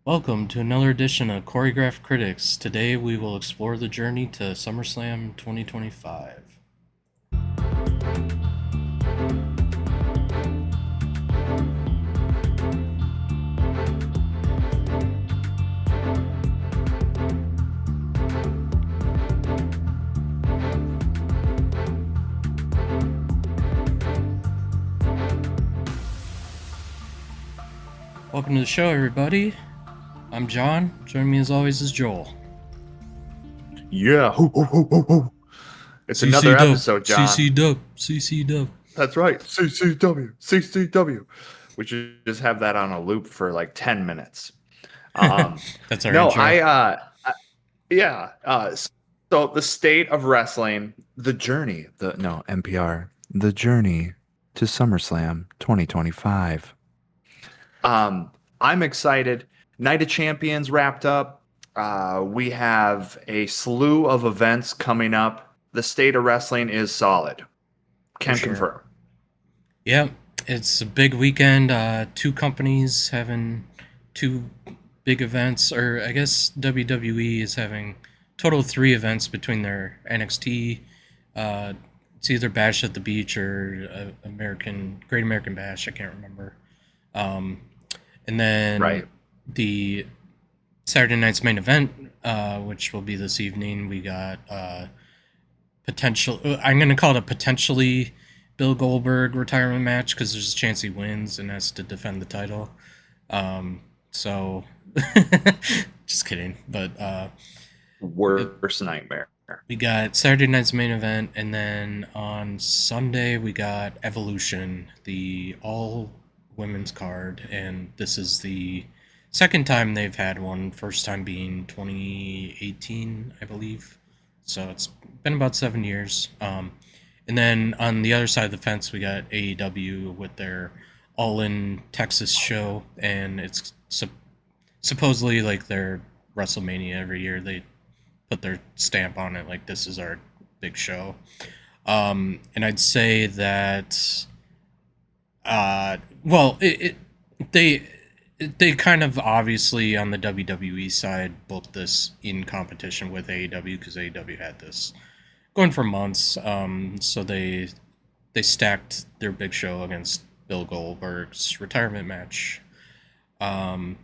Welcome to another edition of Choreographed Critics. Today we will explore the journey to SummerSlam 2025. Welcome to the show, everybody. I'm John. Joining me as always is Joel. Yeah, hoo, hoo, hoo, hoo, hoo. It's CC another Dub, episode, John. CC Dub, CC Dub. That's right, CCW, CCW. We should just have that on a loop for like 10 minutes. That's our No, intro. yeah. So the state of wrestling, the journey, NPR, the journey to SummerSlam 2025. I'm excited. Night of Champions wrapped up. We have a slew of events coming up. The state of wrestling is solid. For Can sure. confirm. Yep, it's a big weekend. Two companies having two big events, or I guess WWE is having total three events between their NXT. It's either Bash at the Beach or Great American Bash. I can't remember. Um, and then Right. the Saturday night's main event, which will be this evening, we got potential. I'm going to call it a potentially Bill Goldberg retirement match because there's a chance he wins and has to defend the title. So, just kidding. But Worst nightmare. we got Saturday night's main event, and then on Sunday we got Evolution, the all women's card, and this is the second time they've had one. First time being 2018, I believe. So it's been about 7 years. And then on the other side of the fence, we got AEW with their All In Texas show, and it's supposedly like their WrestleMania every year. They put their stamp on it, like this is our big show. And I'd say that, well, they they kind of obviously on the WWE side booked this in competition with AEW because AEW had this going for months. So they stacked their big show against Bill Goldberg's retirement match. Um,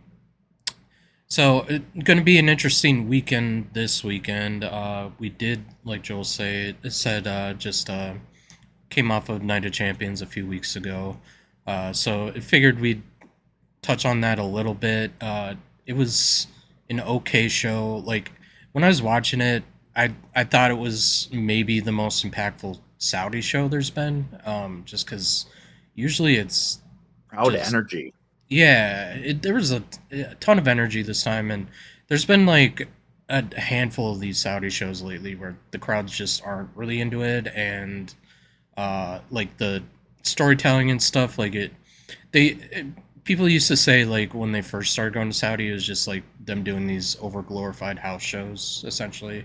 so it's going to be an interesting weekend this weekend. We did, like Joel said, just came off of Night of Champions a few weeks ago. So I figured we'd touch on that a little bit. It was an okay show. Like when I was watching it, I thought it was maybe the most impactful Saudi show there's been. Just because usually it's Proud just energy. yeah, there was a ton of energy this time, and there's been like a handful of these Saudi shows lately where the crowds just aren't really into it, and like the storytelling and stuff. Like people used to say like when they first started going to Saudi, it was just like them doing these over glorified house shows essentially,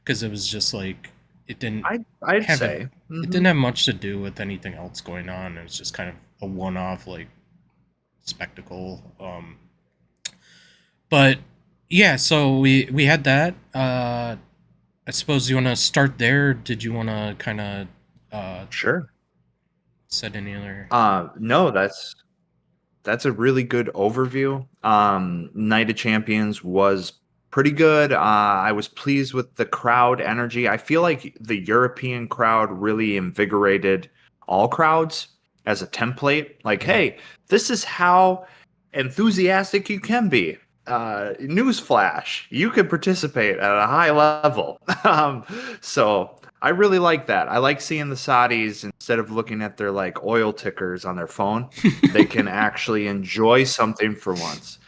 because it was just like it didn't I'd have a, say. it Hmm. didn't have much to do with anything else going on. It was just kind of a one-off like spectacle. But yeah, so we had that. I suppose you want to start there. Did you want to kind of uh, Sure. set any other? No, that's a really good overview. Night of Champions was pretty good. I was pleased with the crowd energy. I feel like the European crowd really invigorated all crowds as a template. Like, Mhm. hey, this is how enthusiastic you can be. Newsflash, you can participate at a high level. So I really like that. I like seeing the Saudis instead of looking at their like oil tickers on their phone, they can actually enjoy something for once.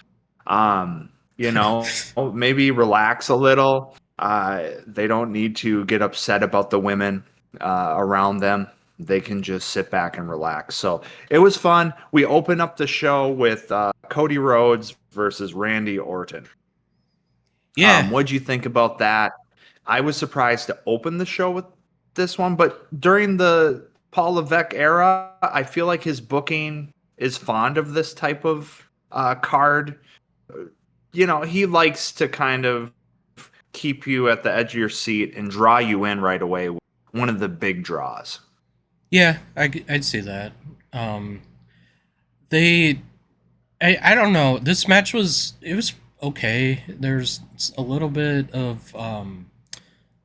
You know, maybe relax a little. They don't need to get upset about the women around them. They can just sit back and relax. So it was fun. We opened up the show with Cody Rhodes versus Randy Orton. Yeah, What'd you think about that? I was surprised to open the show with this one, but during the Paul Levesque era, I feel like his booking is fond of this type of card. he likes to kind of keep you at the edge of your seat and draw you in right away. One of the big draws. Yeah, I'd say that. Um, they, I don't know. This match was okay. There's a little bit of I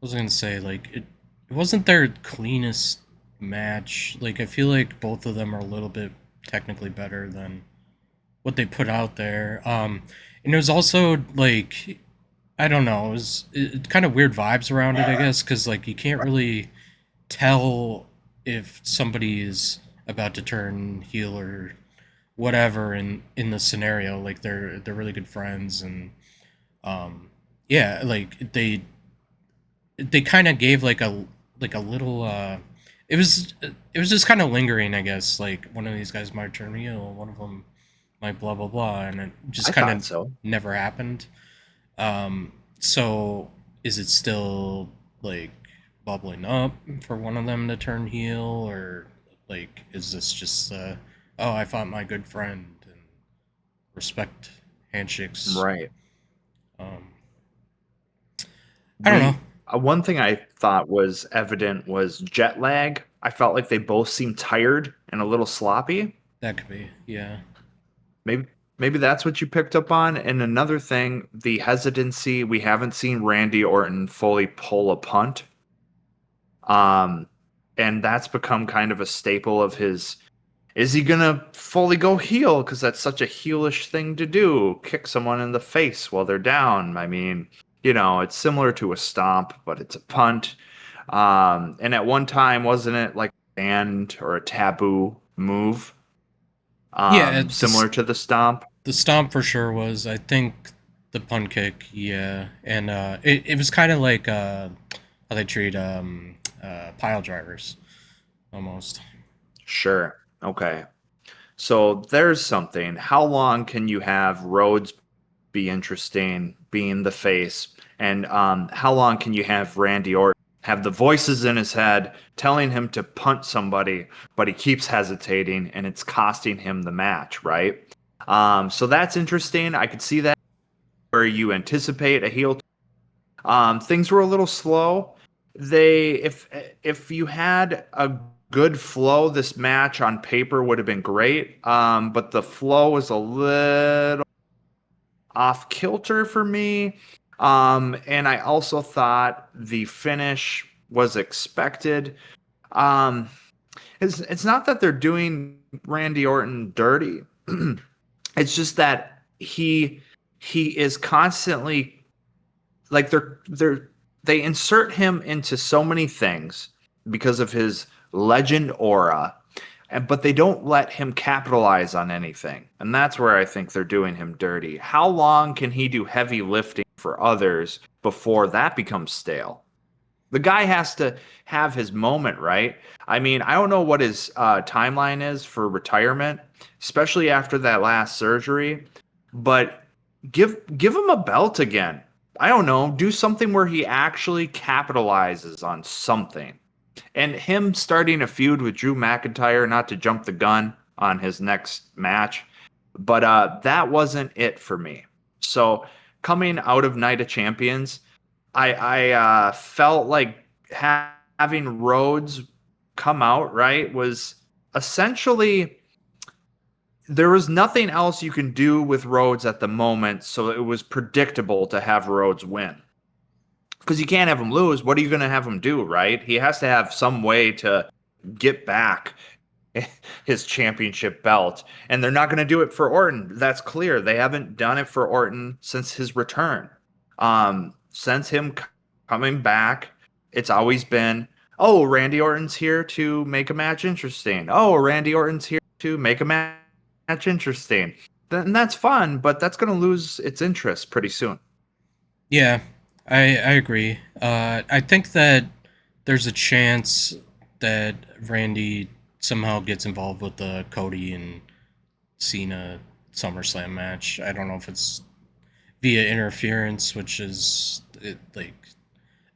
was gonna say like it wasn't their cleanest match. Like I feel like both of them are a little bit technically better than what they put out there. And it was also like I don't know. It kind of weird vibes around it, I guess, because like you can't really tell if somebody is about to turn heel or whatever in the scenario. Like they're really good friends and um yeah, like they kind of gave like a little it was just kind of lingering, I guess. Like one of these guys might turn heel, one of them might blah blah blah, and it just I kind of thought so. never happened. So is it still like bubbling up for one of them to turn heel, or like is this just oh, I fought my good friend and respect handshakes? Right. Um, I don't know. The one thing I thought was evident was jet lag. I felt like they both seemed tired and a little sloppy. That could be, yeah. Maybe maybe that's what you picked up on. And another thing, the hesitancy. We haven't seen Randy Orton fully pull a punt. Um, and that's become kind of a staple of his. Is he gonna fully go heel? Because that's such a heelish thing to do. Kick someone in the face while they're down. I mean, it's similar to a stomp, but it's a punt. And at one time, wasn't it like a banned or a taboo move? Yeah, Similar to the stomp. the stomp for sure was. I think the punt kick, yeah, and it was kind of like how they treat pile drivers almost. Sure. Okay. So there's something. How long can you have Rhodes be interesting, being the face? And how long can you have Randy Orton have the voices in his head telling him to punt somebody, but he keeps hesitating and it's costing him the match, right? So that's interesting. I could see that where you anticipate a heel. Things were a little slow. If you had a good flow, this match on paper would have been great. But the flow was a little off kilter for me. And I also thought the finish was expected. Um, it's not that they're doing Randy Orton dirty. It's just that he is constantly like they insert him into so many things because of his legend aura, but they don't let him capitalize on anything. And that's where I think they're doing him dirty. How long can he do heavy lifting for others before that becomes stale? The guy has to have his moment, right? I mean, I don't know what his timeline is for retirement, especially after that last surgery, but give him a belt again. I don't know, do something where he actually capitalizes on something. And him starting a feud with Drew McIntyre, not to jump the gun on his next match, but that wasn't it for me. So coming out of Night of Champions, I felt like having Rhodes come out right was essentially there was nothing else you can do with Rhodes at the moment, so it was predictable to have Rhodes win. Because you can't have him lose. What are you going to have him do, right? He has to have some way to get back his championship belt. And they're not going to do it for Orton. That's clear. They haven't done it for Orton since his return. Since him coming back, it's always been, oh, Randy Orton's here to make a match interesting. Oh, Randy Orton's here to make a match interesting. Then that's fun, but that's going to lose its interest pretty soon. Yeah, I agree. I think that there's a chance that Randy somehow gets involved with the Cody and Cena SummerSlam match. I don't know if it's via interference, which is like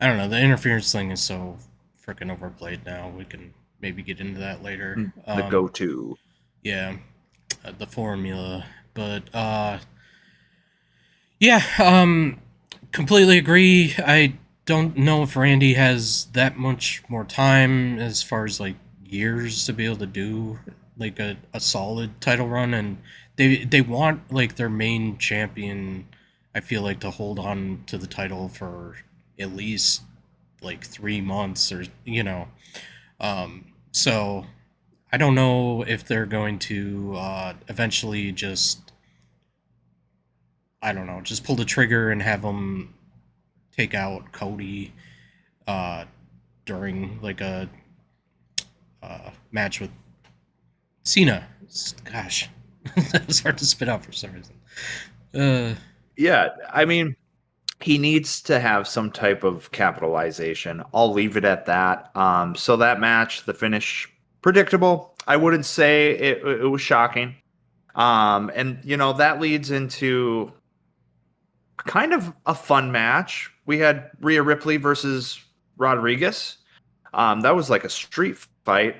I don't know. The interference thing is so freaking overplayed now. We can maybe get into that later. The go-to. Yeah, the formula, but Yeah, completely agree. I don't know if Randy has that much more time as far as like years to be able to do like a solid title run, and they want like their main champion. I feel like to hold on to the title for at least like 3 months or so I don't know if they're going to eventually just I don't know just pull the trigger and have them take out Cody uh, during like a match with Cena. Gosh, that was hard to spit out for some reason. Uh, Yeah, I mean, he needs to have some type of capitalization. I'll leave it at that. So that match, the finish, predictable. I wouldn't say it was shocking. And that leads into kind of a fun match. We had Rhea Ripley versus Rodriguez. That was like a street fight.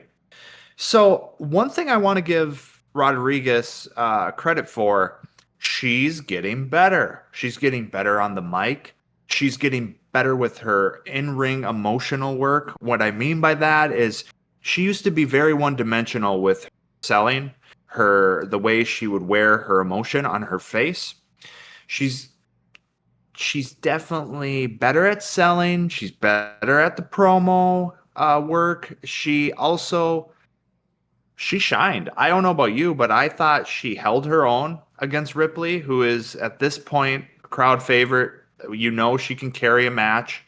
So one thing I want to give Rodriguez credit for, she's getting better. She's getting better on the mic. She's getting better with her in-ring emotional work. What I mean by that is she used to be very one-dimensional with selling her the way she would wear her emotion on her face. She's she's definitely better at selling. She's better at the promo work. She shined. I don't know about you, but I thought she held her own against Ripley, who is at this point a crowd favorite. She can carry a match.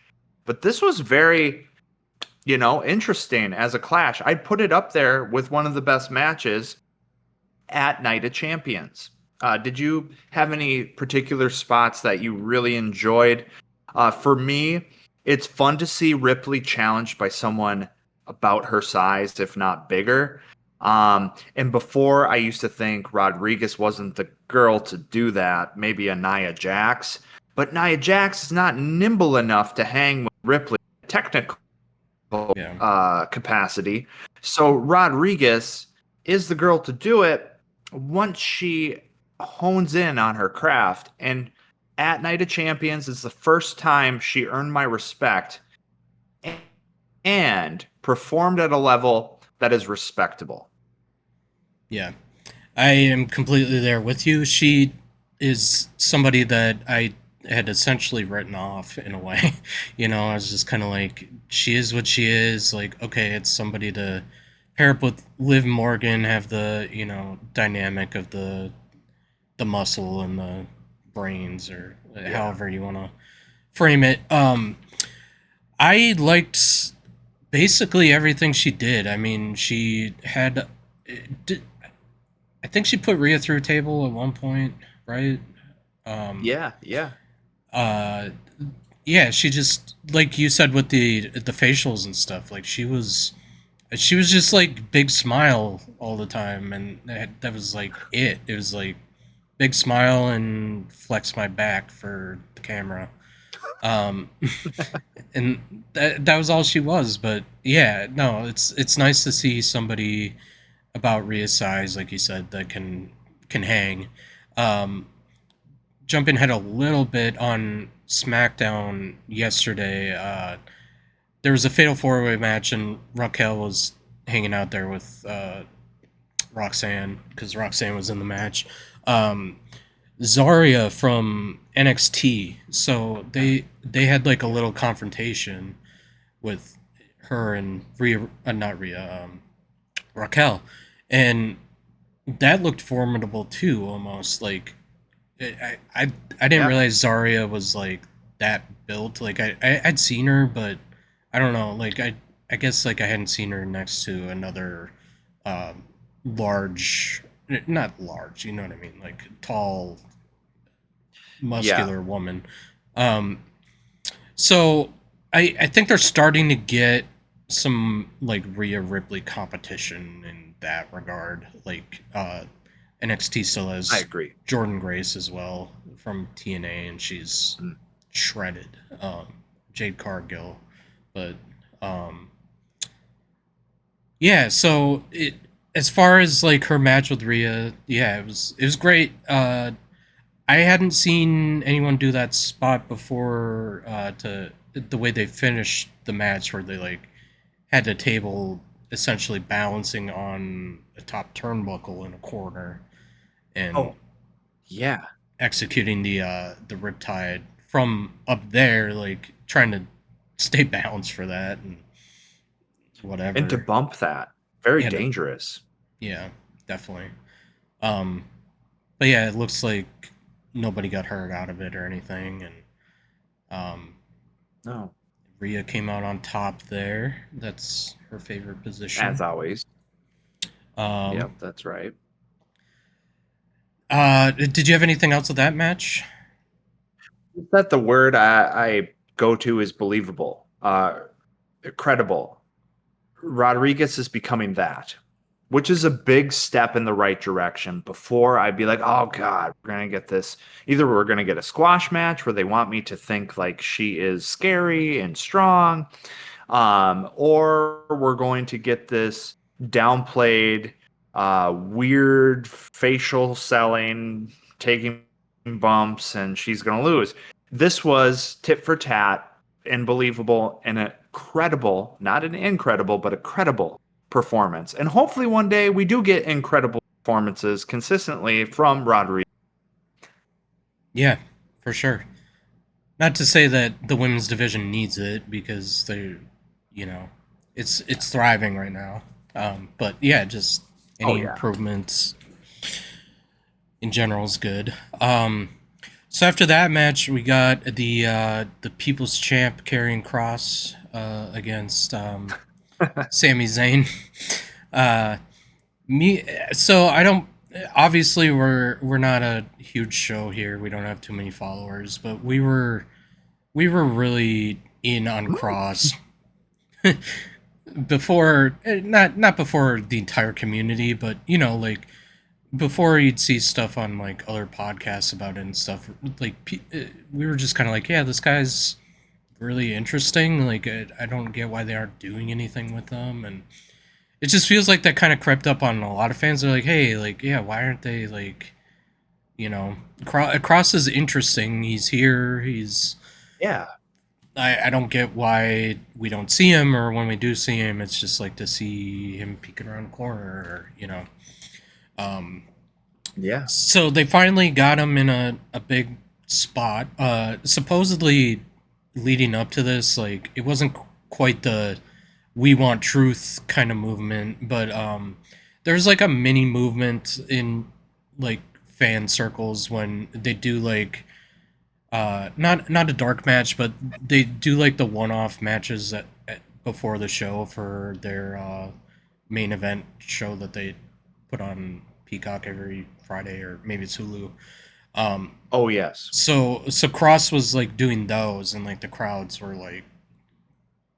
But this was very, interesting as a clash. I'd put it up there with one of the best matches at Night of Champions. Did you have any particular spots that you really enjoyed? For me, it's fun to see Ripley challenged by someone about her size, if not bigger. And before, I used to think Rodriguez wasn't the girl to do that, maybe a Nia Jax. But Nia Jax is not nimble enough to hang with Ripley technical yeah, capacity. So Rodriguez is the girl to do it once she hones in on her craft. And at Night of Champions is the first time she earned my respect and performed at a level that is respectable. yeah. I am completely there with you. She is somebody that I had essentially written off in a way. I was just kind of like, she is what she is. Like, okay, it's somebody to pair up with Liv Morgan, have the dynamic of the muscle and the brains, or Yeah. however you want to frame it. I liked basically everything she did. I mean, she had. I think she put Rhea through a table at one point, right? Um, Yeah, yeah. uh, yeah, she just like you said with the facials and stuff. Like she was just like big smile all the time, and that was like it. It was like big smile and flex my back for the camera. Um, and that was all she was. But yeah, no, it's nice to see somebody about Rhea's size, like you said, that can hang. Um, Jumping ahead a little bit on SmackDown yesterday, there was a Fatal 4-Way match, and Raquel was hanging out there with Roxanne because Roxanne was in the match. Um, Zarya from NXT, so they had like a little confrontation with her and Rhea, not Rhea, Raquel, and that looked formidable too. Almost like I didn't Yeah. realize Zarya was like that built. Like I'd seen her, but I don't know. Like I guess like I hadn't seen her next to another um, large, not large. You know what I mean? Like tall, Yeah. muscular woman. Um, so I think they're starting to get some like Rhea Ripley competition in that regard. Like NXT still I has agree. Jordan Grace as well from TNA, and she's Mm. shredded. Jade Cargill, but um, yeah. So as far as like her match with Rhea, yeah, it was great. I hadn't seen anyone do that spot before. To the way they finished the match, where they like had the table essentially balancing on a top turnbuckle in a corner and Oh, yeah. executing the riptide from up there, like trying to stay balanced for that and And to whatever. bump that, very Yeah, dangerous. yeah, definitely. Um, but yeah, it looks like nobody got hurt out of it or anything, and um, No, Rhea came out on top there. That's her favorite position. as always. Um, Yep, that's right. did you have anything else with that match? Is that the word I go to is believable, credible. Rodriguez is becoming that, which is a big step in the right direction. Before I'd be like, oh God, we're gonna get this. Either we're gonna get a squash match where they want me to think like she is scary and strong, or we're going to get this downplayed, weird facial selling, taking bumps, and she's gonna lose. This was tit for tat and believable and a credible, not an incredible, but a credible performance. And hopefully one day we do get incredible performances consistently from Rodriguez. Yeah, for sure. Not to say that the women's division needs it because they, you know, it's thriving right now. But yeah, just Oh any yeah. improvements in general is good. So after that match, we got the People's Champ carrying Cross against Sami Zayn. Uh, me, so I don't. Obviously, we're not a huge show here. We don't have too many followers, but we were really in on Cross before, not before the entire community, but like before you'd see stuff on like other podcasts about it and stuff. Like we were just kind of like, yeah, this guy's really interesting. Like I don't get why they aren't doing anything with them, and it just feels like that kind of crept up on a lot of fans. They're like, hey, like yeah, why aren't they like Cross is interesting. He's here. He's Yeah. I don't get why we don't see him, or when we do see him, it's just like to see him peeking around the corner. Um, Yeah. so they finally got him in a big spot. Supposedly, leading up to this, like it wasn't quite the "we want truth" kind of movement, but there's like a mini movement in like fan circles when they do like not a dark match, but they do like the one-off matches before the show for their main event show that they put on Peacock every Friday, or maybe it's Hulu. Um, Oh yes. so Cross was like doing those, and like the crowds were like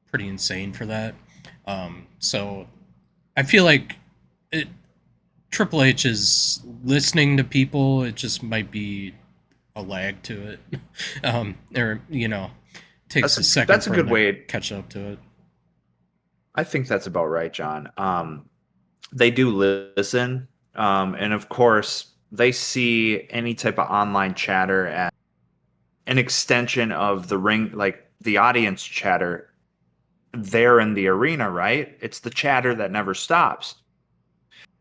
pretty insane for that. So I feel like it, Triple H is listening to people. It just might be a lag to it, or takes a second That's a for him good to way. catch up to it. I think that's about right, John. They do listen, and of course, they see any type of online chatter as an extension of the ring, like the audience chatter there in the arena, right? It's the chatter that never stops.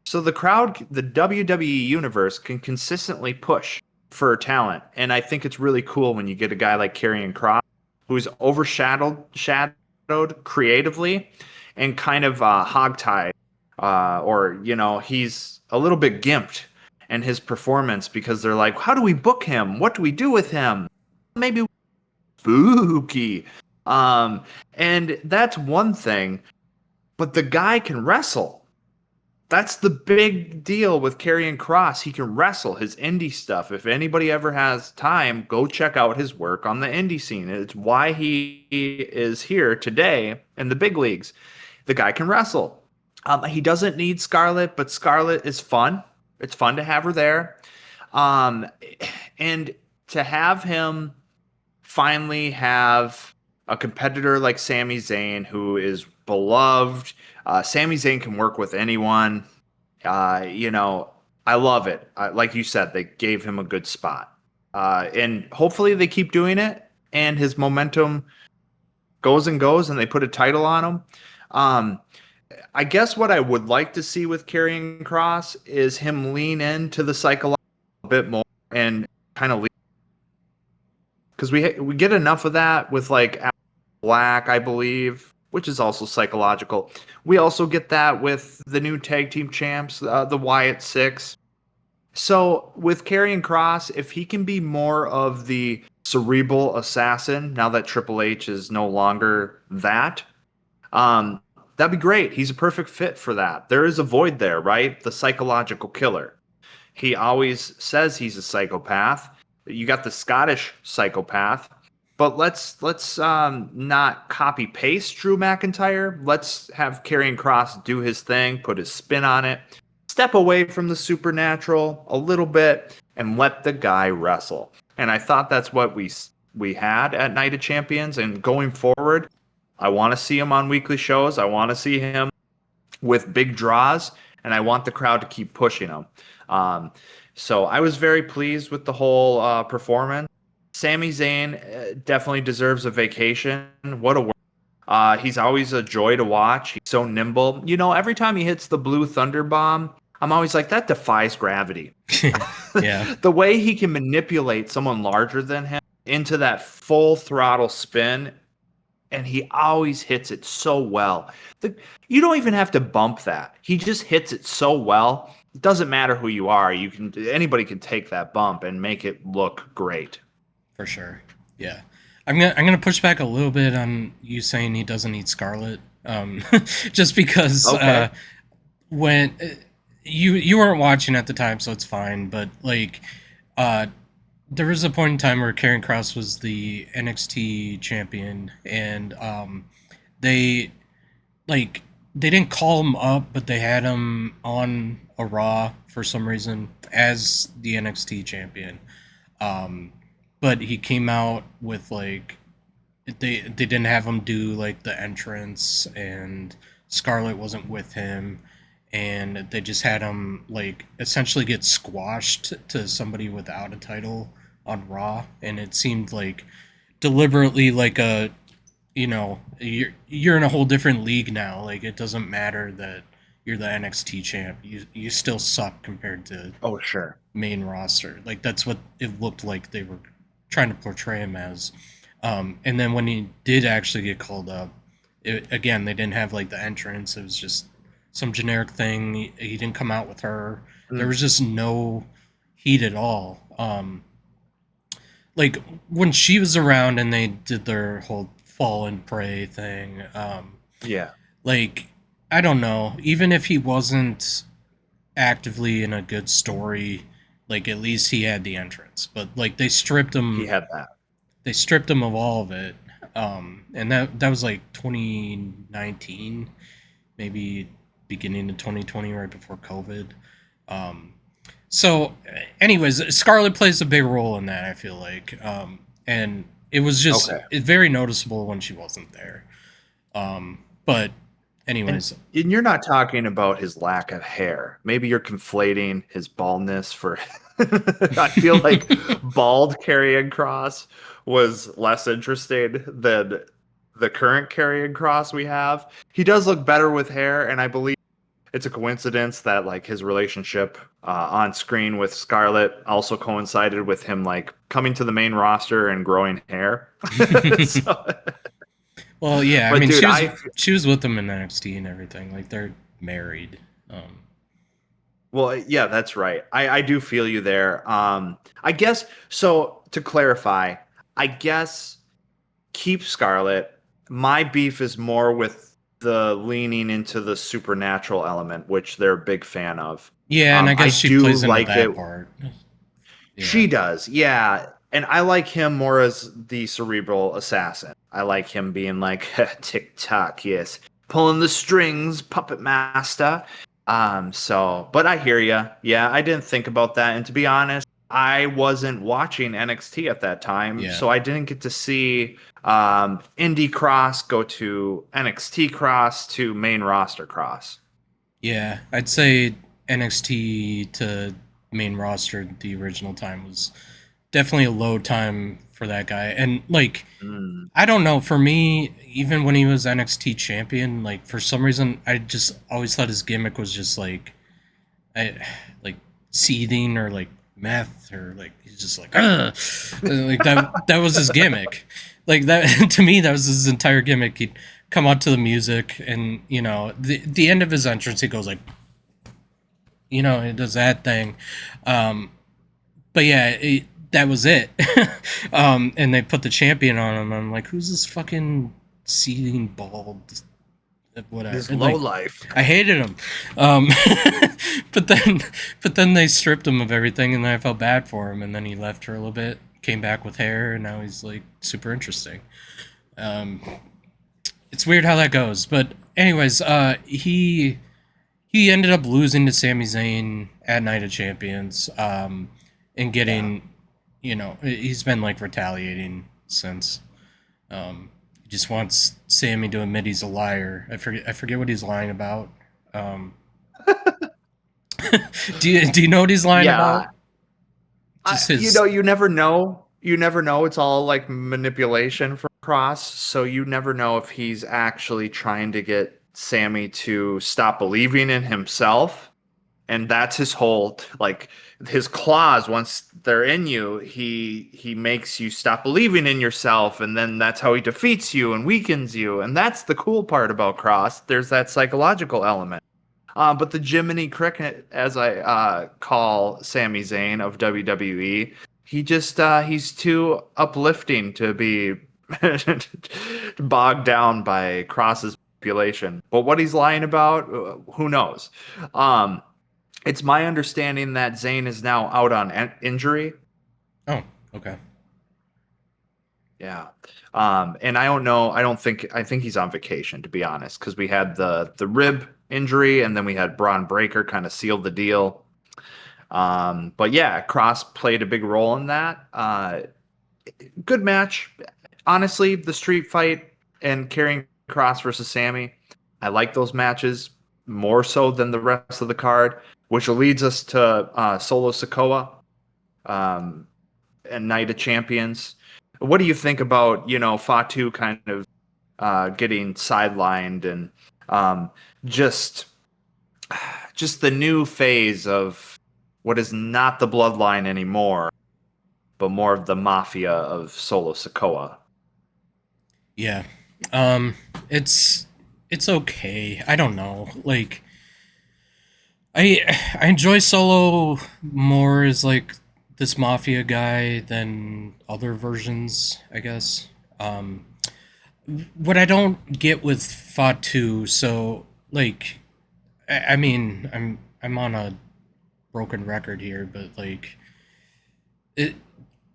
So the crowd, the WWE universe can consistently push for talent, and I think it's really cool when you get a guy like Karrion Kross, who's shadowed creatively, and kind of hogtied, or he's a little bit gimped in his performance because they're like, how do we book him? What do we do with him? Maybe spooky. Um, and that's one thing, but the guy can wrestle. That's the big deal with Karrion Kross. He can wrestle his indie stuff. If anybody ever has time, go check out his work on the indie scene. It's why he is here today in the big leagues. The guy can wrestle. He doesn't need Scarlett, but Scarlett is fun. It's fun to have her there. Um, and to have him finally have a competitor like Sami Zayn who is beloved. Sami Zayn can work with anyone. I love it. Like you said, they gave him a good spot. And hopefully they keep doing it, and his momentum goes and goes, and they put a title on him. Um, I guess what I would like to see with Karrion Cross is him lean into the psychological a bit more and kind of because we get enough of that with like Black, I believe, which is also psychological. We also get that with the new tag team champs, the Wyatt Six. So with Karrion Cross, if he can be more of the cerebral assassin, now that Triple H is no longer that, that'd be great. He's a perfect fit for that. There is a void there, right? The psychological killer. He always says he's a psychopath. You got the Scottish psychopath, but let's not copy paste Drew McIntyre. Let's have Karrion Cross do his thing, put his spin on it, step away from the supernatural a little bit, and let the guy wrestle. And I thought that's what we had at Night of Champions. And going forward, I want to see him on weekly shows. I want to see him with big draws, and I want the crowd to keep pushing him. Um, so I was very pleased with the whole performance. Sami Zayn definitely deserves a vacation. What a he's always a joy to watch. He's so nimble. You know, every time he hits the blue thunder bomb, I'm always like, that defies gravity. Yeah, The way he can manipulate someone larger than him into that full throttle spin, and he always hits it so well. You don't even have to bump that. He just hits it so well. It doesn't matter who you are. Anybody can take that bump and make it look great. for sure. Yeah, I'm gonna push back a little bit on you saying he doesn't need Scarlet, just because Okay. when you weren't watching at the time, so it's fine. But like, uh, there was a point in time where Karrion Cross was the NXT champion, and they like they didn't call him up, but they had him on a Raw for some reason as the NXT champion. Um, but he came out with like they didn't have him do like the entrance, and Scarlett wasn't with him, and they just had him like essentially get squashed to somebody without a title on Raw, and it seemed like deliberately like a you're in a whole different league now. Like it doesn't matter that you're the NXT champ. You still suck compared to Oh, sure. main roster. Like that's what it looked like they were trying to portray him as. And then when he did actually get called up, again they didn't have like the entrance. It was just some generic thing. He didn't come out with her. There Mm, was just no heat at all. Like when she was around and they did their whole fall and pray thing. yeah, Like I don't know. Even if he wasn't actively in a good story, like at least he had the entrance. But like they stripped he him. had that. They stripped him of all of it. And that was like 2019, maybe beginning of 2020, right before COVID. Um, so, anyways, Scarlett plays a big role in that. I feel like, and it was just Okay. very noticeable when she wasn't there. But, And anyways, and you're not talking about his lack of hair. Maybe you're conflating his baldness for I feel like bald Karrion Cross was less interesting than the current Karrion Cross we have. He does look better with hair, and I believe it's a coincidence that like his relationship on screen with Scarlett also coincided with him like coming to the main roster and growing hair. So, well, yeah, I but mean, dude, she was with him in NXT and everything. Like they're married. Um, well, yeah, that's right. I do feel you there. I guess so. To clarify, I guess keep Scarlet. My beef is more with the leaning into the supernatural element, which they're a big fan of. yeah, and I I guess she do plays into like it. that part. Yeah. She does, yeah. And I like him more as the cerebral assassin. I like him being like tick tock, yes, pulling the strings, puppet master. So, but I hear you. Yeah, I didn't think about that. And to be honest, I wasn't watching NXT at that time, Yeah. so I didn't get to see Indie Cross go to NXT Cross to main roster Cross. Yeah, I'd say NXT to main roster the original time was definitely a low time for that guy. And like, Mm. I don't know. For me, even when he was NXT champion, like for some reason, I just always thought his gimmick was just like, I like seething or like meth or like he's just like, ugh. Like that was his gimmick. Like that to me, that was his entire gimmick. He'd come out to the music, and the end of his entrance, he goes like, he does that thing. Um, but yeah, that was it. And they put the champion on him. I'm like, who's this fucking seething bald whatever? This And low like, life. I hated him. Um, but then they stripped him of everything, and then I felt bad for him. And then he left for a little bit, came back with hair, and now he's like super interesting. Um, it's weird how that goes. But anyways, he ended up losing to Sami Zayn at Night of Champions, and Yeah. getting, he's been like retaliating since. He just wants Sammy to admit he's a liar. I forget what he's lying about. Um, do you know what he's lying Yeah. about? Just his. You never know. You never know. It's all like manipulation from Cross. So you never know if he's actually trying to get Sammy to stop believing in himself. And that's his whole like his claws. Once they're in you, he makes you stop believing in yourself, and then that's how he defeats you and weakens you. And that's the cool part about Cross. There's that psychological element. But the Jiminy Cricket, as I call Sami Zayn of WWE, he's too uplifting to be bogged down by Cross's manipulation. But what he's lying about, who knows? Um, it's my understanding that Zayn is now out on injury. Oh, okay. Yeah. And I don't know. I think he's on vacation, to be honest, because we had the rib injury, and then we had Braun Breaker kind of sealed the deal. But yeah, Cross played a big role in that. Good match. Honestly, the street fight and carrying Cross versus Sammy, I like those matches more so than the rest of the card, which leads us to Solo Sikoa. Um, and Night of Champions. What do you think about Fatu kind of getting sidelined and um, just just the new phase of what is not the bloodline anymore, but more of the mafia of Solo Sokoa? Yeah. Um, it's okay. I don't know. Like, I enjoy Solo more as like this mafia guy than other versions, I guess. Um, what I don't get with Fatu, so like, I mean, I'm on a broken record here, but like, it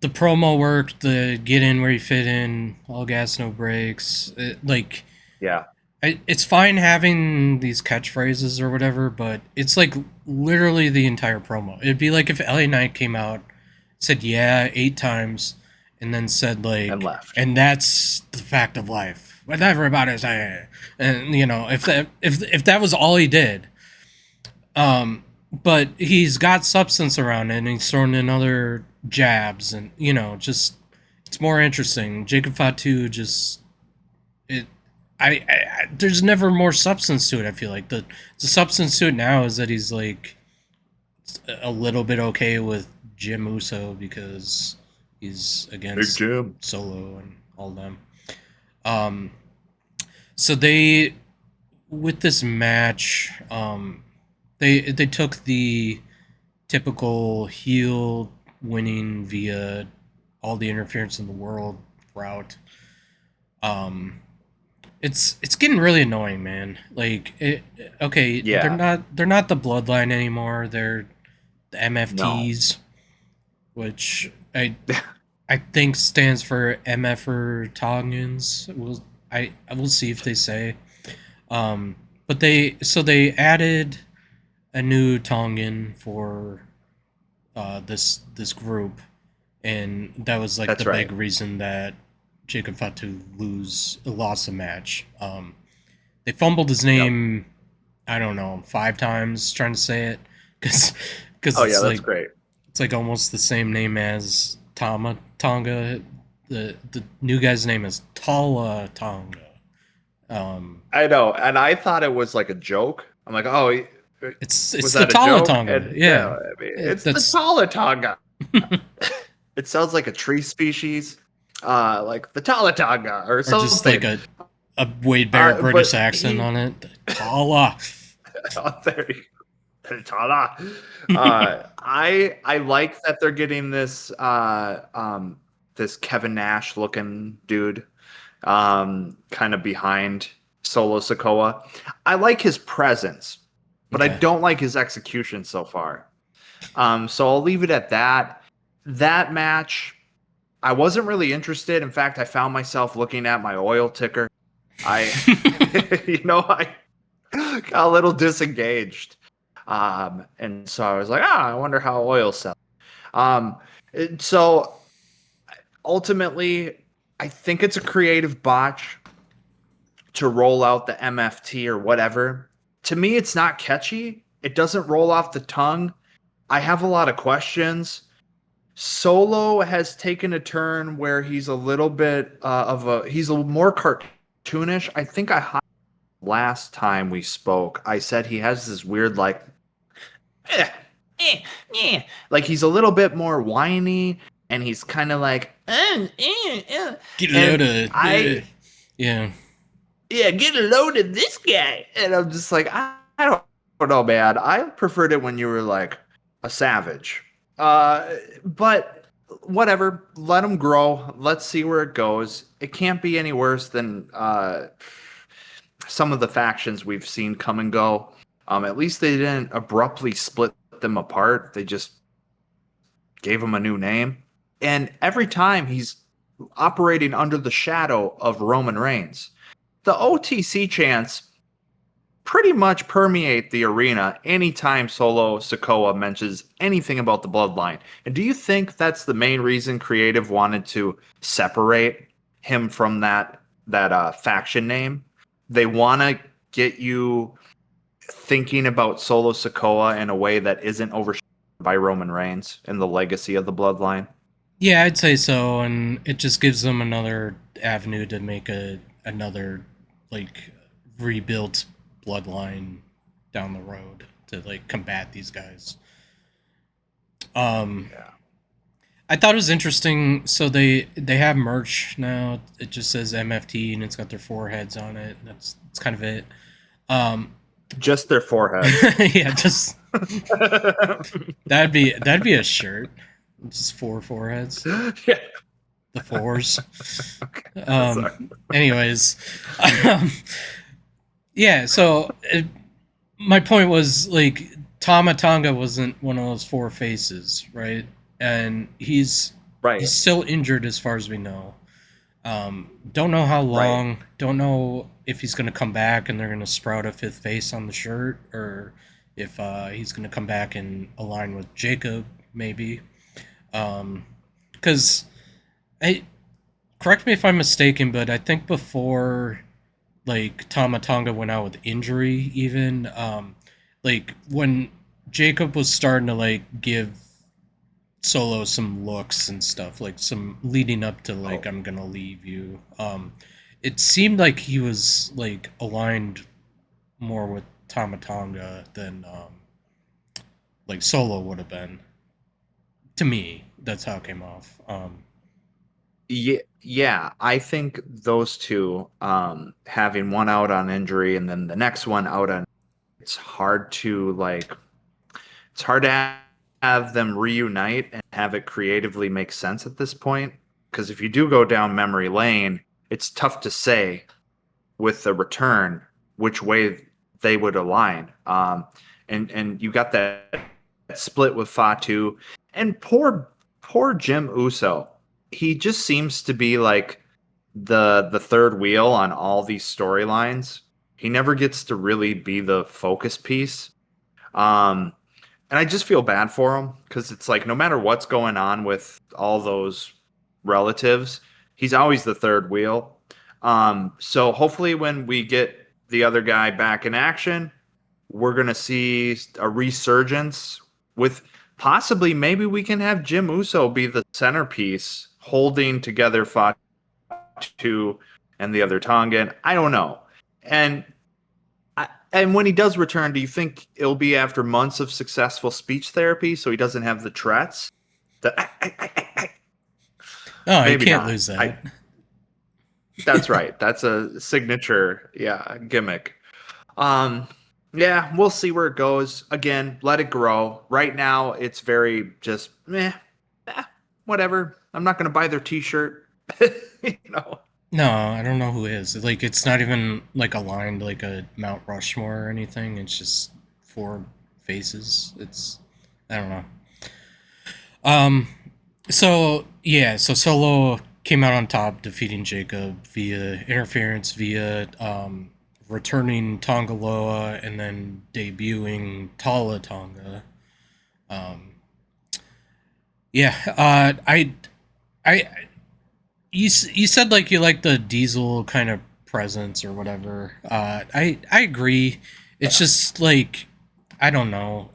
the promo worked, the get in where you fit in, all gas no brakes, like. Yeah, It's fine having these catchphrases or whatever, but it's like literally the entire promo. It'd be like if LA Knight came out, said yeah 8 times, and then said and like, left. and that's the fact of life. What everybody's saying, and if that was all he did, but he's got substance around it, and he's throwing in other jabs, and just it's more interesting. Jacob Fatu just it there's never more substance to it. I feel like the substance to it now is that he's like a little bit okay with Jim Uso because he's Big against Jim. Solo and all them. Um, so they with this match, they took the typical heel winning via all the interference in the world route. Um, it's getting really annoying, man. Like, okay, they're Yeah, not the bloodline anymore. They're the no. MFTs, which I think stands for MFer Tongans. I will see if they say. But they added a new Tongan for this group, and that was like the That's big right. reason that Jacob Fatu lost the match. They fumbled his Yep. name, I don't know, 5 times trying to say it, because Oh yeah, it's that's like great. almost the same name as Tama Tonga. The new guy's name is Tala Tonga. I know, and I thought it was like a joke. I'm like, oh, It's was the that a Tala joke? Tonga. And Yeah, no, I mean, it's the that's Talatanga. It sounds like a tree species, like the Talatanga or or just like something. a Wade Barrett British But accent he, on it. Tala. oh, there you go. Tala. I like that they're getting this Kevin Nash looking dude kind of behind Solo Sokoa. I like his presence, but I Okay. don't like his execution so far. So I'll leave it at that. That match, I wasn't really interested. In fact, I found myself looking at my oil ticker. I, I got a little disengaged. And so I was like, I wonder how oil sells. Um, so ultimately, I think it's a creative botch to roll out the MFT or whatever. To me, it's not catchy. It doesn't roll off the tongue. I have a lot of questions. Solo has taken a turn where he's a little bit he's a little more cartoonish. I think last time we spoke, I said he has this weird eh, eh, like he's a little bit more whiny, and he's kind of like Get a load and of. Yeah. yeah, get a load of this guy. And I'm just like, I don't know, man. I preferred it when you were like a savage. But whatever. Let him grow. Let's see where it goes. It can't be any worse than some of the factions we've seen come and go. At least they didn't abruptly split them apart. They just gave him a new name. And every time he's operating under the shadow of Roman Reigns. The OTC chants pretty much permeate the arena anytime Solo Sokoa mentions anything about the bloodline. And do you think that's the main reason Creative wanted to separate him from that faction name? They want to get you thinking about Solo Sokoa in a way that isn't overshadowed by Roman Reigns and the legacy of the bloodline. Yeah, I'd say so, and it just gives them another avenue to make another like rebuilt bloodline down the road to like combat these guys. Um, Yeah. I thought it was interesting. So they have merch now. It just says MFT and it's got their foreheads on it. That's kind of it. Um, Just their foreheads. yeah, just that'd be a shirt. Just four foreheads. Yeah. The fours. Sorry. Anyways, um, yeah. So my point was like Tama Tonga wasn't one of those four faces, right? And Right. he's still injured as far as we know. Don't know how Right. long. Don't know if he's gonna come back and they're gonna sprout a fifth face on the shirt, or if he's gonna come back and align with Jacob, maybe. Because I correct me if I'm mistaken, but I think before like Tama Tonga went out with injury, even like when Jacob was starting to like give Solo some looks and stuff, like some leading up to like Oh. I'm gonna leave you. It seemed like he was like aligned more with Tama Tonga than like Solo would have been. To me, that's how it came off. Yeah, yeah, I think those two, having one out on injury and then the next one out on, it's hard to it's hard to have them reunite and have it creatively make sense at this point. Because if you do go down memory lane, it's tough to say with the return which way they would align. And you got that split with Fatu, and poor Jim Uso. He just seems to be like the third wheel on all these storylines. He never gets to really be the focus piece. Um, and I just feel bad for him because it's like no matter what's going on with all those relatives, he's always the third wheel. So hopefully when we get the other guy back in action, we're gonna see a resurgence with Possibly, maybe we can have Jim Uso be the centerpiece, holding together Fatu and the other Tongan. I don't know. And and when he does return, do you think it'll be after months of successful speech therapy, so he doesn't have the Tourette's? The No, you maybe can't not. lose that. That's right. That's a signature, yeah, gimmick. Um, yeah, we'll see where it goes. Again, let it grow. Right now, it's very just eh, whatever. I'm not gonna buy their T-shirt. you know. No, I don't know who is. Like, it's not even like aligned like a Mount Rushmore or anything. It's just four faces. It's I don't know. Um, so yeah, so Solo came out on top, defeating Jacob via interference, via returning Tongaloa, and then debuting Tala Tonga. Um, yeah, I, you said like you like the Diesel kind of presence or whatever. I agree. It's just like I don't know.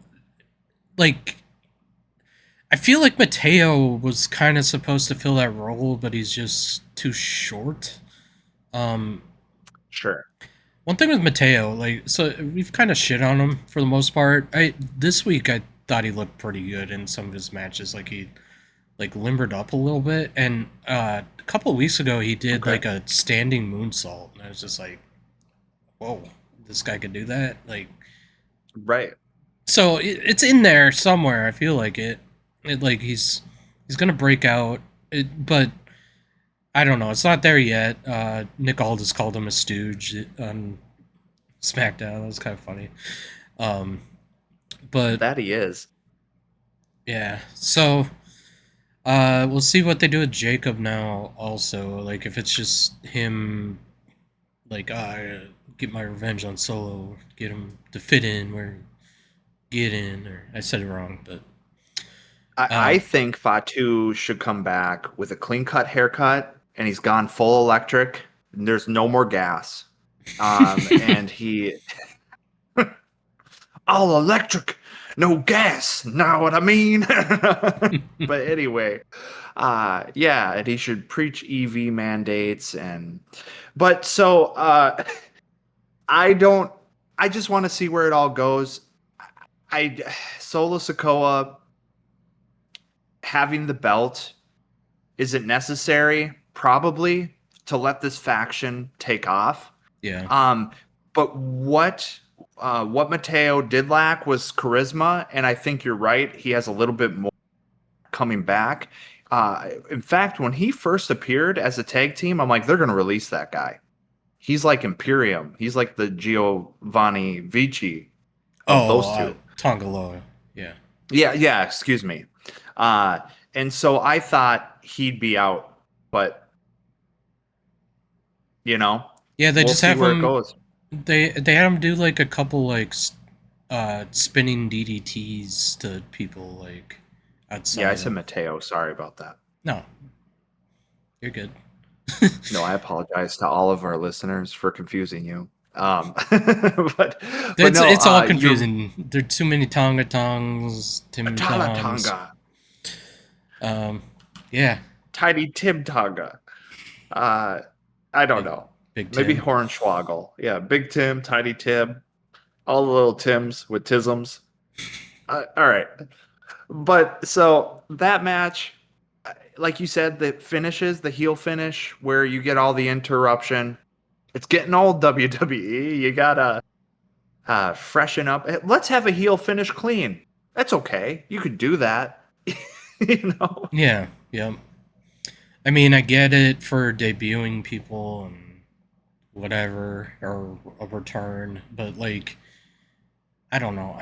Like I feel like Mateo was kind of supposed to fill that role, but he's just too short. Um, Sure. One thing with Mateo, like, so we've kind of shit on him for the most part. I this week I thought he looked pretty good in some of his matches. Like he like limbered up a little bit, and a couple of weeks ago he did Okay. like a standing moonsault, and I was just like, whoa, this guy could do that. Like, Right. so it's in there somewhere. I feel like it like he's gonna break out. But I don't know. It's not there yet. Nick Aldis called him a stooge on SmackDown. That was kind of funny. Um, but That he is. yeah, so we'll see what they do with Jacob now. Also, like if it's just him, like get my revenge on Solo, get him to fit in where get in, or I said it wrong, but I uh, think Fatu should come back with a clean cut haircut, and he's gone full electric. And there's no more gas. And he all electric, no gas. Know what I mean? But anyway, yeah, and he should preach EV mandates and. But so I don't. I just want to see where it all goes. I Solo Sokoa having the belt, is it necessary? Probably, to let this faction take off. yeah, Um, but what Mateo did lack was charisma, and I think you're right. He has a little bit more coming back. In fact, when he first appeared as a tag team, I'm like, they're going to release that guy. He's like Imperium. He's like the Giovanni Vici of oh, those two. Tongaloa, yeah. Yeah, yeah. Excuse me. Uh, and so I thought he'd be out, but you know, Yeah, they we'll just see have where it him. goes. They had him do like a couple like spinning DDTs to people like Yeah, I outside said of. Mateo. Sorry about that. No, you're good. No, I apologize to all of our listeners for confusing you. But no, It's all you're confusing. There are too many Tonga Tongs, Tim Tala Tongs. Tonga, Um, yeah, Tidy Tim Tonga. Uh, I don't big, know. big Maybe Tim. Hornswoggle. Yeah, Big Tim, Tidy Tim, all the little Tims with tisms. All right. But so that match, like you said, the finishes, the heel finish, where you get all the interruption. It's getting old, WWE. You gotta freshen up. Let's have a heel finish clean. That's okay. You could do that. you know? Yeah, yeah. I mean, I get it for debuting people and whatever or a return, but like, I don't know.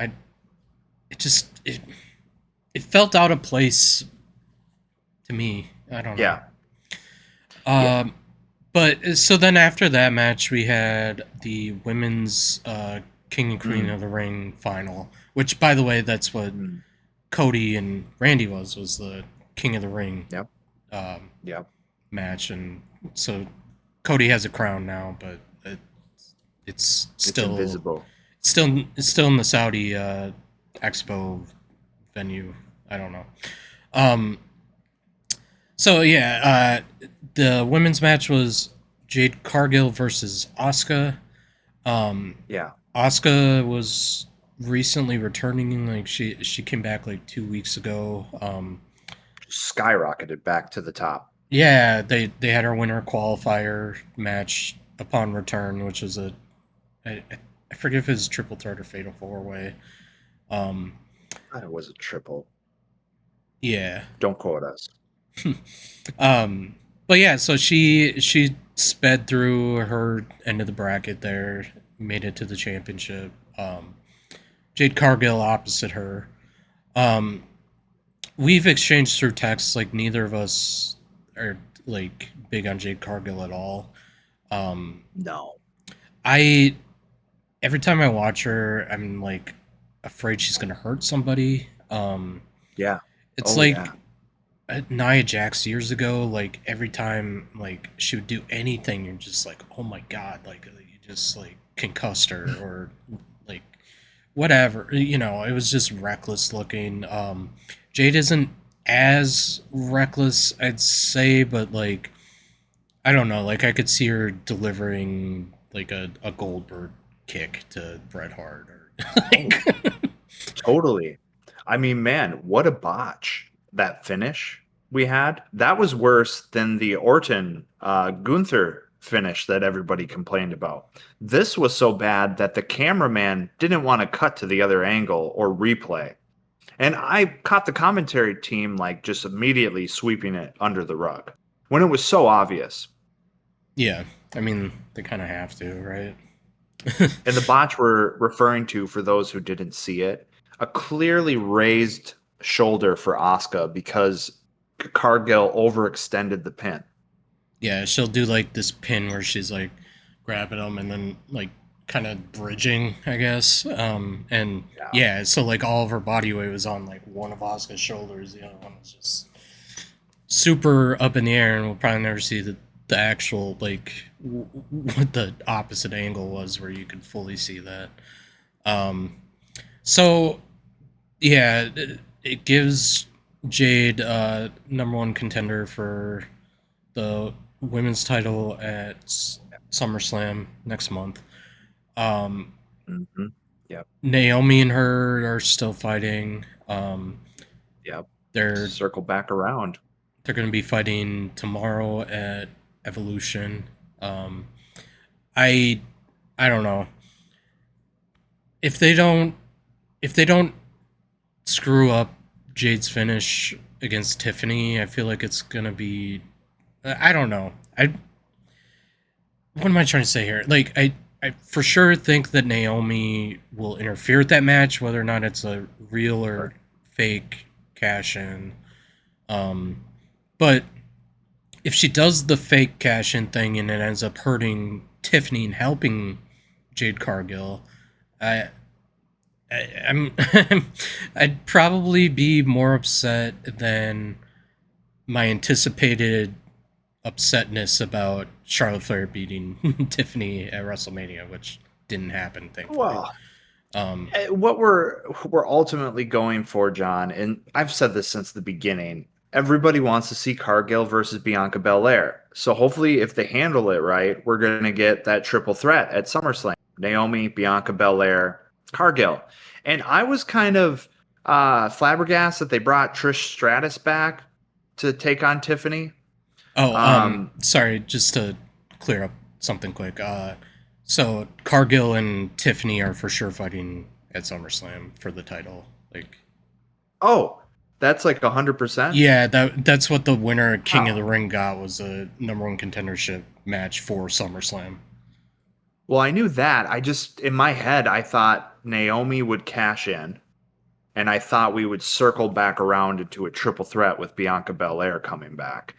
It just it felt out of place to me. I don't know. Yeah. Yeah. Um, but so then after that match, we had the women's King and Queen Mm, of the Ring final, which, by the way, that's what mm. Cody and Randy was the King of the Ring Yep. um, Yep. match, and so Cody has a crown now, but it's It's invisible. still in the Saudi Expo venue. I don't know. Um, so yeah, the women's match was Jade Cargill versus Asuka. Um, Yeah, Asuka was recently returning. Like she came back like 2 weeks ago. skyrocketed back to the top. Yeah, they had her winner qualifier match upon return, which was I forget if it was triple threat or fatal four way. Um, It was a triple. yeah. Don't quote us. um, but yeah, so she sped through her end of the bracket there, made it to the championship. Jade Cargill opposite her. Um, we've exchanged through texts. Like neither of us are like big on Jade Cargill at all. Um, No. I every time I watch her, I'm like afraid she's gonna hurt somebody. Yeah. It's Oh like yeah. Nia Jax years ago. Like every time like she would do anything, you're just like, oh my god, like you just like concussed her or like whatever. You know, it was just reckless looking. Jade isn't as reckless, I'd say, but like I don't know, like I could see her delivering like a Goldberg kick to Bret Hart or Oh, like totally. I mean, man, what a botch that finish we had. That was worse than the Orton Gunther finish that everybody complained about. This was so bad that the cameraman didn't want to cut to the other angle or replay. And I caught the commentary team like just immediately sweeping it under the rug when it was so obvious. yeah, I mean they kind of have to, right? And the botch we're referring to, for those who didn't see it, a clearly raised shoulder for Asuka because Cargill overextended the pin. Yeah, she'll do like this pin where she's like grabbing them and then like kind of bridging, I guess. And Yeah. yeah, so like all of her body weight was on like one of Asuka's shoulders, the other one was just super up in the air, and we'll probably never see the actual like what the opposite angle was where you could fully see that. Um, so yeah, it gives Jade number one contender for the women's title at SummerSlam next month. Um, Hmm. Yep. Naomi and her are still fighting. Yep. They're Circle back around. they're going to be fighting tomorrow at Evolution. Um, I I don't know if they don't screw up Jade's finish against Tiffany. I feel like it's gonna be. I don't know. What am I trying to say here? Like I for sure think that Naomi will interfere with that match, whether or not it's a real or Sure. fake cash in. Um, but if she does the fake cash in thing and it ends up hurting Tiffany and helping Jade Cargill, I, I'm I'd probably be more upset than my anticipated upsetness about Charlotte Flair beating Tiffany at WrestleMania, which didn't happen, thankfully. Well, Um, what we're ultimately going for, John, and I've said this since the beginning. Everybody wants to see Cargill versus Bianca Belair. So hopefully, if they handle it right, we're going to get that triple threat at SummerSlam: Naomi, Bianca Belair, Cargill. And I was kind of flabbergasted that they brought Trish Stratus back to take on Tiffany. Um, sorry, just to clear up something quick. So Cargill and Tiffany are for sure fighting at SummerSlam for the title. Like, oh, that's like 100%. yeah, that's what the winner at King of the Wow. Ring got, was a number one contendership match for SummerSlam. Well, I knew that. I just, in my head, I thought Naomi would cash in, and I thought we would circle back around into a triple threat with Bianca Belair coming back.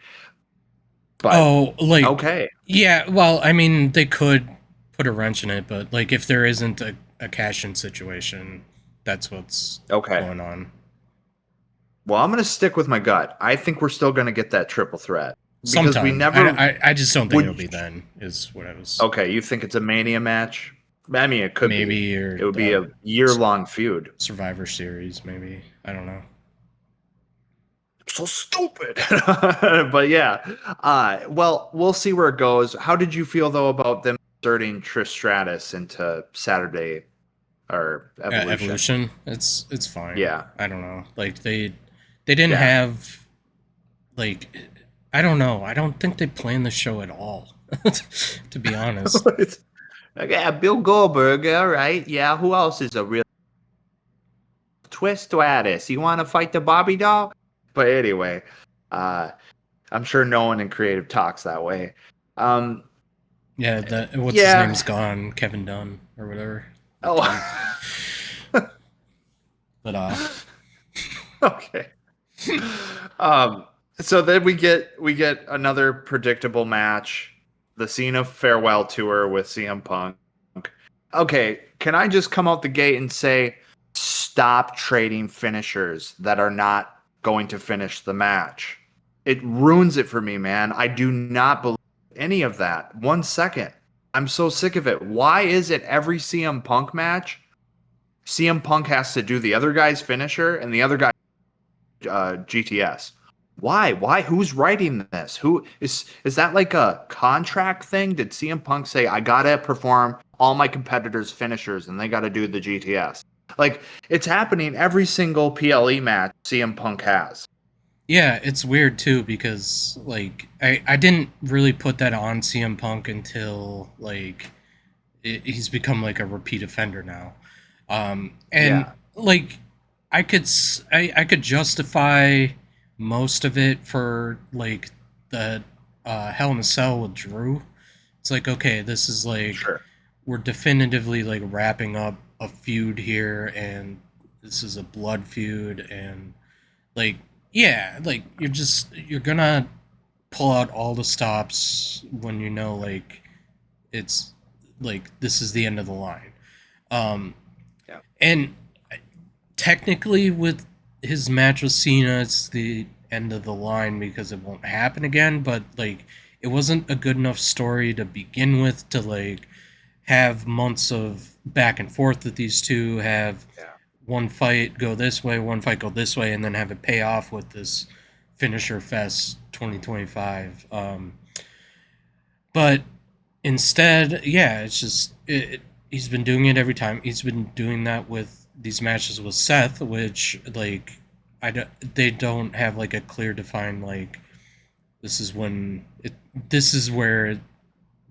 But Oh, like, okay, yeah, well, I mean, they could put a wrench in it, but like if there isn't a cash in situation, that's what's okay. going on. Well, I'm going to stick with my gut. I think we're still going to get that triple threat because we Sometime. never I just don't think it'll would. be then, is what I was. Okay, you think it's a Mania match? I mean, it could be. Maybe, or It would be a year long feud. Survivor Series, maybe. I don't know. so stupid. But yeah, well, we'll see where it goes. How did you feel though about them inserting Trish Stratus into Saturday or Evolution? Evolution, it's fine. Yeah, I don't know. Like they didn't yeah. have like I don't know. I don't think they planned the show at all. To be honest. Okay, Bill Goldberg. All right, yeah. Who else is a real Twist Stratus? You want to fight the Barbie doll? But anyway, uh, I'm sure no one in creative talks that way. Um, Yeah, the what's his yeah. name's gone, Kevin Dunn or whatever. The Oh, dude. But okay. Um, so then we get another predictable match, the Cena farewell tour with CM Punk. Okay, can I just come out the gate and say, stop trading finishers that are not going to finish the match? It ruins it for me, man. I do not believe any of that. 1 second. I'm so sick of it. Why is it every CM Punk match, CM Punk has to do the other guy's finisher and the other guy GTS? Why? Why? Who's writing this? Who is that like a contract thing? Did CM Punk say I gotta perform all my competitors' finishers and they gotta do the GTS? Like it's happening every single PLE match CM Punk has. yeah, it's weird too because like I didn't really put that on CM Punk until like he's become like a repeat offender now. And Yeah, like I could justify most of it for like the Hell in a Cell with Drew. It's like okay, this is like sure. we're definitively like wrapping up a feud here, and this is a blood feud, and like yeah, like you're gonna pull out all the stops when you know like it's like this is the end of the line. Um, Yeah. and technically, with his match with Cena, it's the end of the line because it won't happen again. But like, it wasn't a good enough story to begin with to like have months of back and forth with these two, have Yeah. one fight go this way, one fight go this way, and then have it pay off with this finisher fest 2025. But instead, yeah, it's just he's been doing it every time. He's been doing that with these matches with Seth, which like they don't have like a clear defined like this is when this is where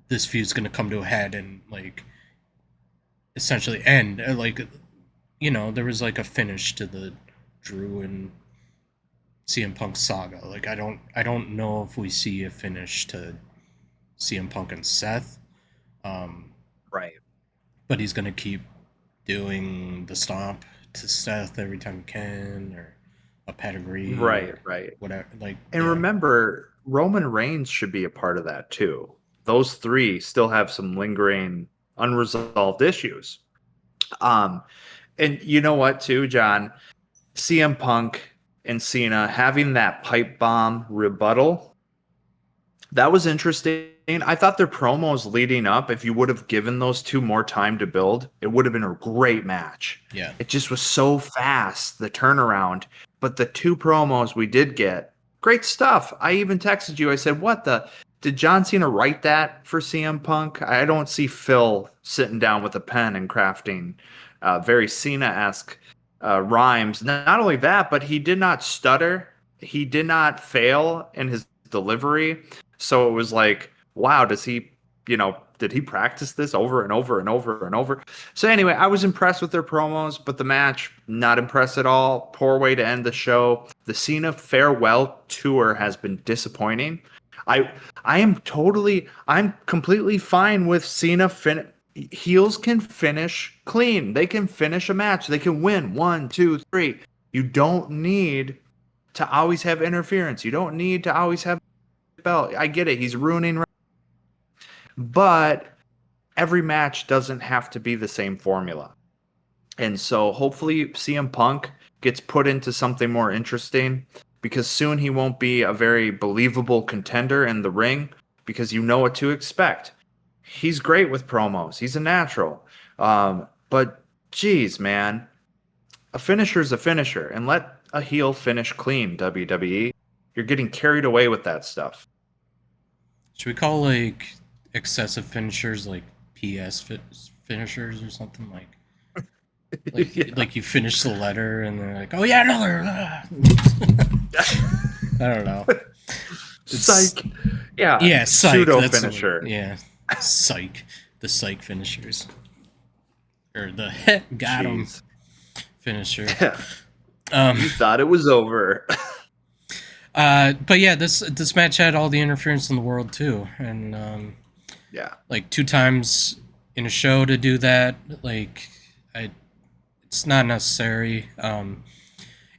this feud's gonna come to a head and like essentially end. Like there was like a finish to the Drew and CM Punk saga. Like I don't know if we see a finish to CM Punk and Seth. Um, Right. but he's gonna keep doing the stomp to Seth every time he can, or a pedigree, Right. or Right. whatever. Like, And yeah, remember, Roman Reigns should be a part of that too. Those three still have some lingering unresolved issues. Um, and you know what, too, John? CM Punk and Cena having that pipe bomb rebuttal, that was interesting. I thought their promos leading up, if you would have given those two more time to build, it would have been a great match. yeah, It just was so fast, the turnaround. But the two promos we did get, great stuff. I even texted you. I said, what the? Did John Cena write that for CM Punk? I don't see Phil sitting down with a pen and crafting very Cena esque rhymes. Not only that, but he did not stutter. He did not fail in his delivery. So it was like, wow, did he practice this over and over and over and over? So anyway, I was impressed with their promos, but the match, not impressed at all. Poor way to end the show. The Cena farewell tour has been disappointing. I I'm completely fine with Cena heels can finish clean. They can finish a match. They can win 1, 2, 3. You don't need to always have interference. You don't need to always have belt. I get it. He's ruining, but every match doesn't have to be the same formula. And so hopefully CM Punk gets put into something more interesting because soon he won't be a very believable contender in the ring because you know what to expect. He's great with promos. He's a natural. But geez, man, a finisher is a finisher, and a heel finish clean, WWE. You're getting carried away with that stuff. Should we call like excessive finishers like finishers or something Yeah. like you finish the letter and they're like, oh yeah, another. I don't know. It's Psych. Yeah, yeah, psych. pseudo That's what. finisher. Yeah, psych. The psych finishers or the got him Jeez. finisher. Yeah. Um, You thought it was over. but yeah, this match had all the interference in the world too, and Yeah. like 2 times in a show to do that, like I, it's not necessary.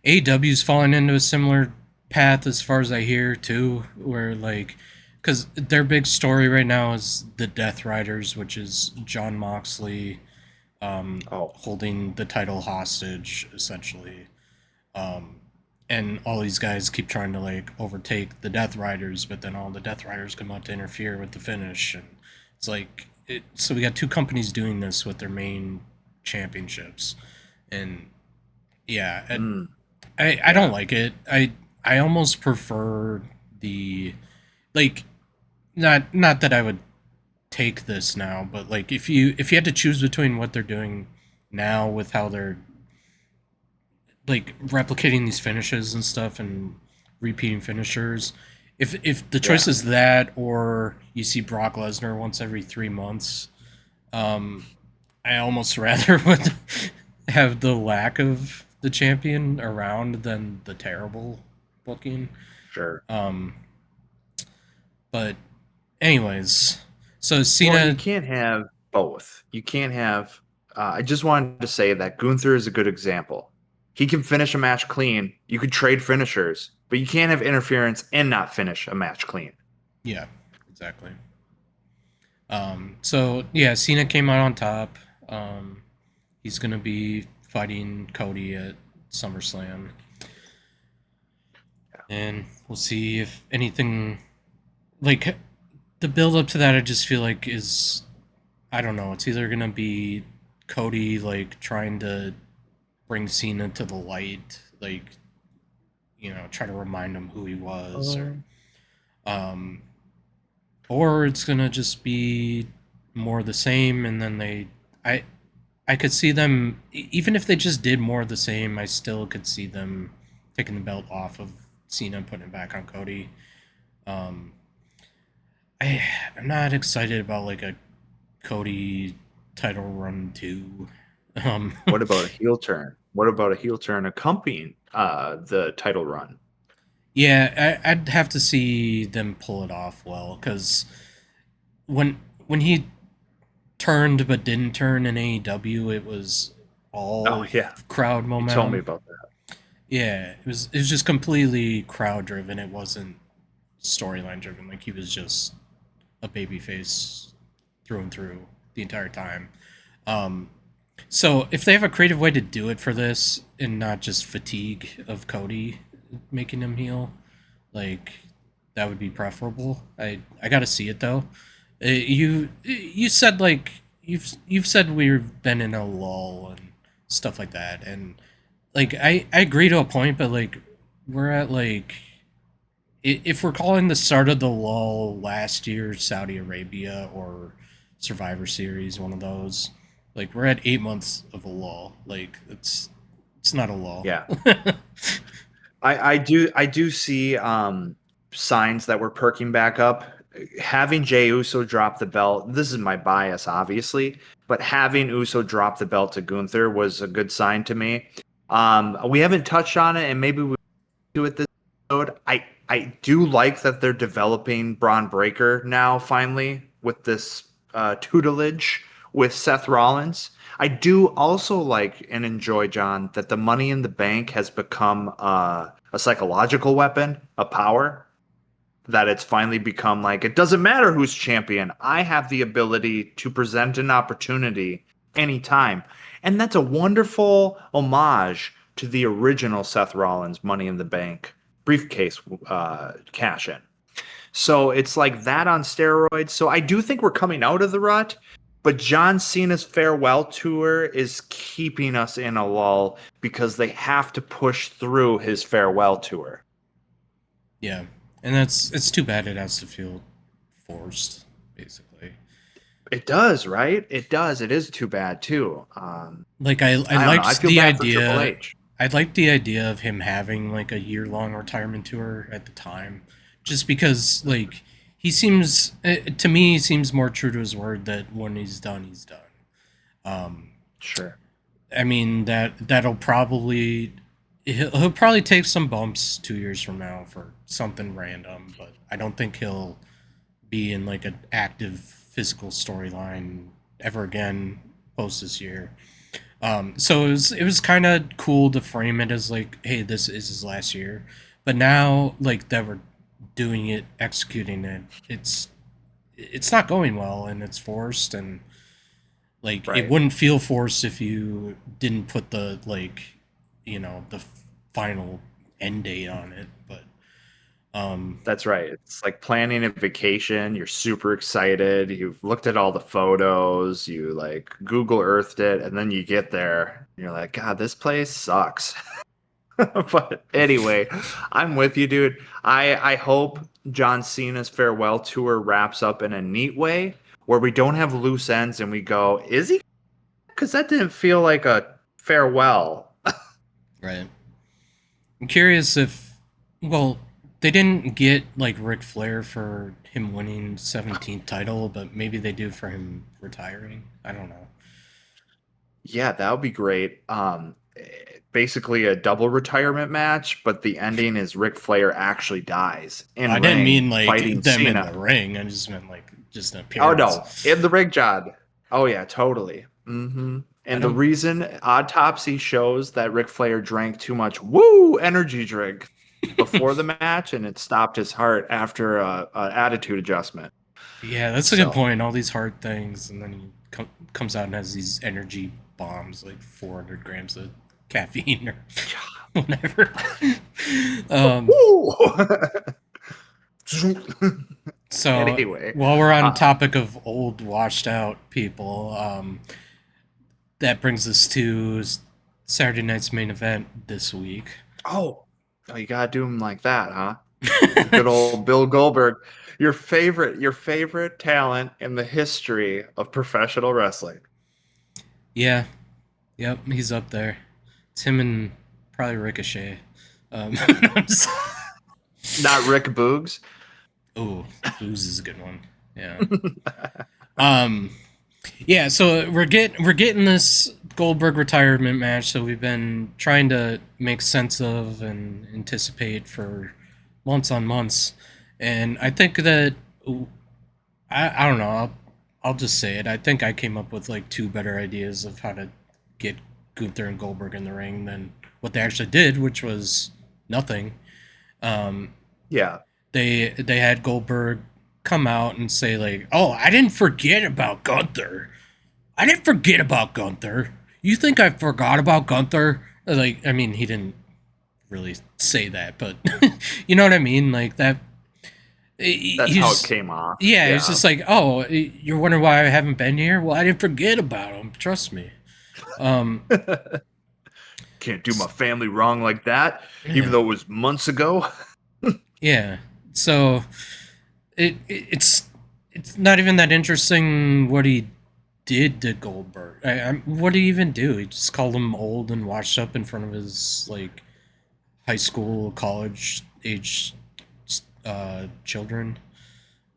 AEW's fallen into a similar path as far as I hear too, where like, because their big story right now is the Death Riders, which is John Moxley Oh, holding the title hostage essentially. Um, and all these guys keep trying to like overtake the Death Riders, but then all the Death Riders come out to interfere with the finish, and it's like so we got 2 companies doing this with their main championships, and yeah, mm, I don't yeah. like it. I almost prefer the like not that I would take this now, but like if you had to choose between what they're doing now with how they're like replicating these finishes and stuff and repeating finishers. If the choice Yeah. is that or you see Brock Lesnar once every 3 months, um, I almost rather would have the lack of the champion around than the terrible booking. Sure. Um, but anyways, so Well, you Cena, can't have both. You can't have. I just wanted to say that Gunther is a good example. He can finish a match clean. You could trade finishers, but you can't have interference and not finish a match clean. yeah, exactly. So yeah, Cena came out on top. Um, he's gonna be fighting Cody at SummerSlam, and we'll see if anything like the build up to that. I just feel like is I don't know. It's either gonna be Cody like trying to bring Cena to the light, like try to remind him who he was, um, or it's gonna just be more of the same, and then I I could see them even if they just did more of the same. I still could see them taking the belt off of Cena and putting it back on Cody. Um, I I'm not excited about like a Cody title run too. Um, What about a heel turn? What about a heel turn accompanying the title run? yeah, I'd have to see them pull it off well because when he turned but didn't turn in AEW, it was Oh all yeah, crowd you told me momentum. about that. Yeah, it was just completely crowd driven. It wasn't storyline driven. Like he was just a baby face through and through the entire time. Um, so if they have a creative way to do it for this and not just fatigue of Cody making him heel, like that would be preferable. I got to see it though. You said like you've said we've been in a lull and stuff like that, and like I agree to a point, but like we're at like if we're calling the start of the lull last year Saudi Arabia or Survivor Series, one of those, like we're at 8 months of a lull. Like it's not a lull. Yeah, I do see signs that we're perking back up. Having Jey Uso drop the belt, this is my bias, obviously, but having Uso drop the belt to Gunther was a good sign to me. We haven't touched on it, and maybe we do it this episode. I do like that they're developing Braun Breaker now, finally, with this tutelage with Seth Rollins. I do also like and enjoy, John, that the Money in the Bank has become a psychological weapon, a power. That it's finally become like it doesn't matter who's champion. I have the ability to present an opportunity anytime. And that's a wonderful homage to the original Seth Rollins Money in the Bank briefcase cash in. So it's like that on steroids. So I do think we're coming out of the rut. But John Cena's farewell tour is keeping us in a lull because they have to push through his farewell tour. Yeah, and it's too bad it has to feel forced, basically. It does, right? It does. It is too bad too. Like I I don't know. I liked feel the bad for Triple idea. H. I liked the idea of him having like a year long retirement tour at the time, just because like he seems to me he seems more true to his word that when he's done, he's done. Um, Sure. I mean that'll probably he'll probably take some bumps 2 years from now for something random, but I don't think he'll be in like an active physical storyline ever again post this year. So it was kind of cool to frame it as like, hey, this is his last year, but now like that we're doing it, executing it, it's not going well and it's forced and like it Right. wouldn't feel forced if you didn't put the like the final end date on it, but um That's right. It's like planning a vacation. You're super excited. You've looked at all the photos. You like Google Earthed it, and then you get there. And you're like, God, this place sucks. But anyway, I'm with you, dude. I hope John Cena's farewell tour wraps up in a neat way where we don't have loose ends and we go, is he? Because that didn't feel like a farewell. right. I'm curious if, well, they didn't get like Ric Flair for him winning 17th title, but maybe they do for him retiring. I don't know. Yeah, that would be great. Basically a double retirement match, but the ending is Ric Flair actually dies in I didn't ring mean like fighting them in the Cena. ring. I just meant like just an Oh no, appearance. in the ring, John. Oh yeah, totally. I And the don't. reason autopsy shows that Ric Flair drank too much woo energy drink before the match, and it stopped his heart after a attitude adjustment. Yeah, that's a good So point. All these hard things, and then he comes out and has these energy bombs, like 400 grams of caffeine or whatever. um, woo. so Anyway, while we're on uh, topic of old, washed out people, that brings us to Saturday night's main event this week. oh, oh, you gotta do him like that, huh? Good old Bill Goldberg, your favorite talent in the history of professional wrestling. Yeah, yep, he's up there. It's him and probably Ricochet. Not Rick Boogs. Oh, Booze is a good one. Yeah. Um, yeah, so we're getting this Goldberg retirement match that we've been trying to make sense of and anticipate for months on months, and I think that I don't know. I'll just say it. I think I came up with like two better ideas of how to get Gunther and Goldberg in the ring than what they actually did, which was nothing. Um, Yeah. they had Goldberg come out and say like, "Oh, I didn't forget about Gunther. I didn't forget about Gunther. You think I forgot about Gunther?" Like, I mean, he didn't really say that, but you know what I mean. Like that. That's how it He's came off. yeah. It's Yeah. just like, oh, you're wondering why I haven't been here. Well, I didn't forget about him. Trust me. Um, Can't do my family wrong like that, even yeah, though it was months ago. yeah. So it's not even that interesting what he did to Goldberg. What did he even do? He just called him old and washed up in front of his like high school, college age children.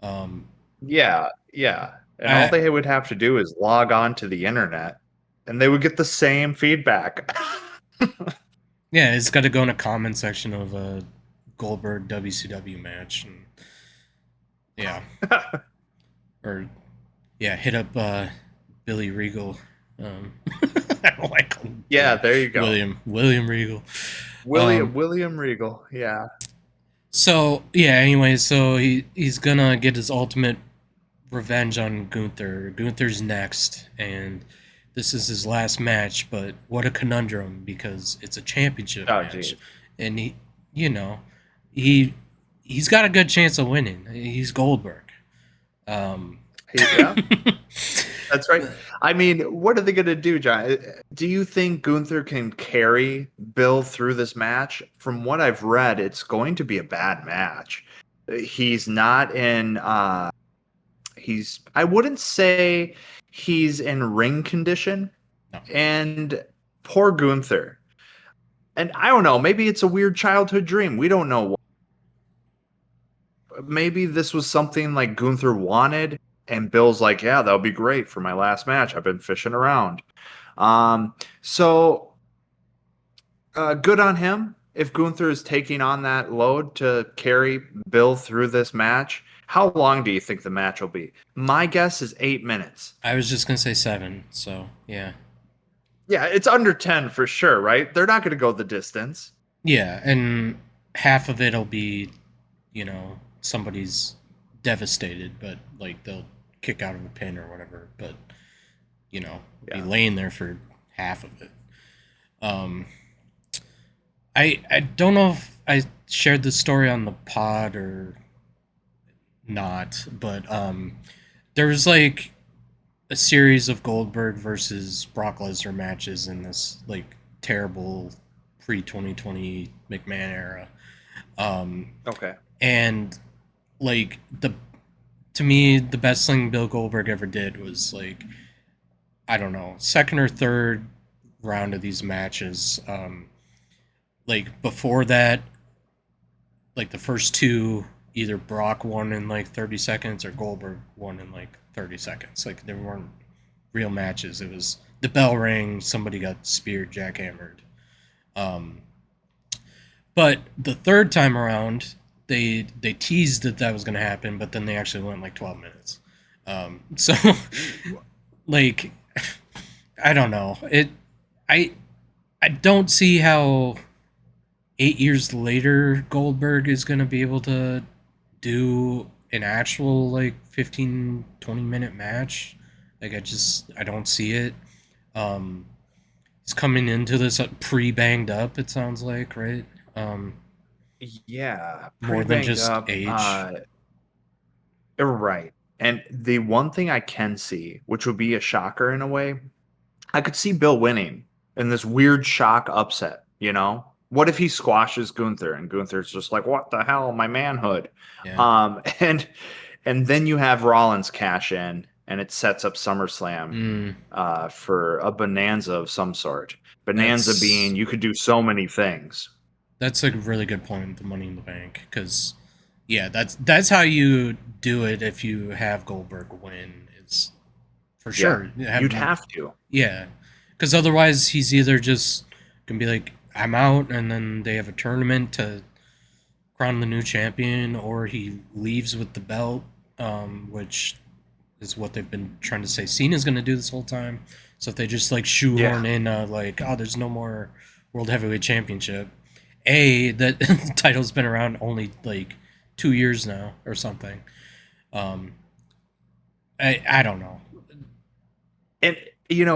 Um, Yeah, yeah. And all I they would have to do is log on to the internet and they would get the same feedback. yeah, it's got to go in a comment section of a Goldberg WCW match, and yeah, or yeah, hit up Billy Regal. Um, I don't like him, Yeah, there you go. William Regal. Um, William Regal. Yeah. so yeah, anyway, so he's gonna get his ultimate revenge on Gunther. Gunther's next, and this is his last match. But what a conundrum because it's a championship Oh, match, geez. and you know, he he's got a good chance of winning. He's Goldberg. Um, Yeah. That's right. I mean, what are they going to do, John? Do you think Gunther can carry Bill through this match? From what I've read, it's going to be a bad match. He's not in I wouldn't say he's in ring condition, No. and poor Gunther. And I don't know, maybe it's a weird childhood dream. We don't know. Maybe this was something like Gunther wanted, and Bill's like, yeah, that'll be great for my last match. I've been fishing around. Um, so good on him. If Gunther is taking on that load to carry Bill through this match, how long do you think the match will be? My guess is 8 minutes. I was just gonna say 7. So yeah, Yeah, it's under 10 for sure, right? They're not going to go the distance. yeah, and half of it'll be, somebody's devastated, but like they'll kick out of a pin or whatever. But be Yeah. laying there for half of it. Um, I don't know if I shared this story on the pod or not, but there was like a series of Goldberg versus Brock Lesnar matches in this like terrible pre 2020 McMahon era. Um, Okay. and like the to me the best thing Bill Goldberg ever did was like, I don't know, second or third round of these matches. Like before that, like the first two, either Brock won in like 30 seconds or Goldberg won in like 30 seconds. Like there weren't real matches. It was the bell rang, somebody got speared, jackhammered. Um, but the third time around, they teased that was going to happen, but then they actually went like 12 minutes. So like I don't know. I I don't see how 8 years later Goldberg is going to be able to do an actual like 15-20 minute match. Like I don't see it. Um he's coming into this pre banged up, it sounds like, right? Um Yeah, More pretty than banged just up. age. Right. And the one thing I can see, which would be a shocker in a way, I could see Bill winning in this weird shock upset, you know? What if he squashes Gunther and Gunther's just like, "What the hell, my manhood?" Yeah. Um and and then you have Rollins cash in and it sets up SummerSlam Mm, for a bonanza of some sort. Bonanza that's being you could do so many things. that's a really good point, the money in the bank, cuz yeah, that's how you do it if you have Goldberg win. It's for Yeah. sure. You have You'd money. have to. Yeah, because otherwise he's either just gonna be like, I'm out, and then they have a tournament to crown the new champion, or he leaves with the belt, which is what they've been trying to say Cena's gonna do this whole time. So if they just like Yeah. shoehorn in like, oh, there's no more World Heavyweight Championship, that the title's been around only like 2 years now or something. Um, I don't know. And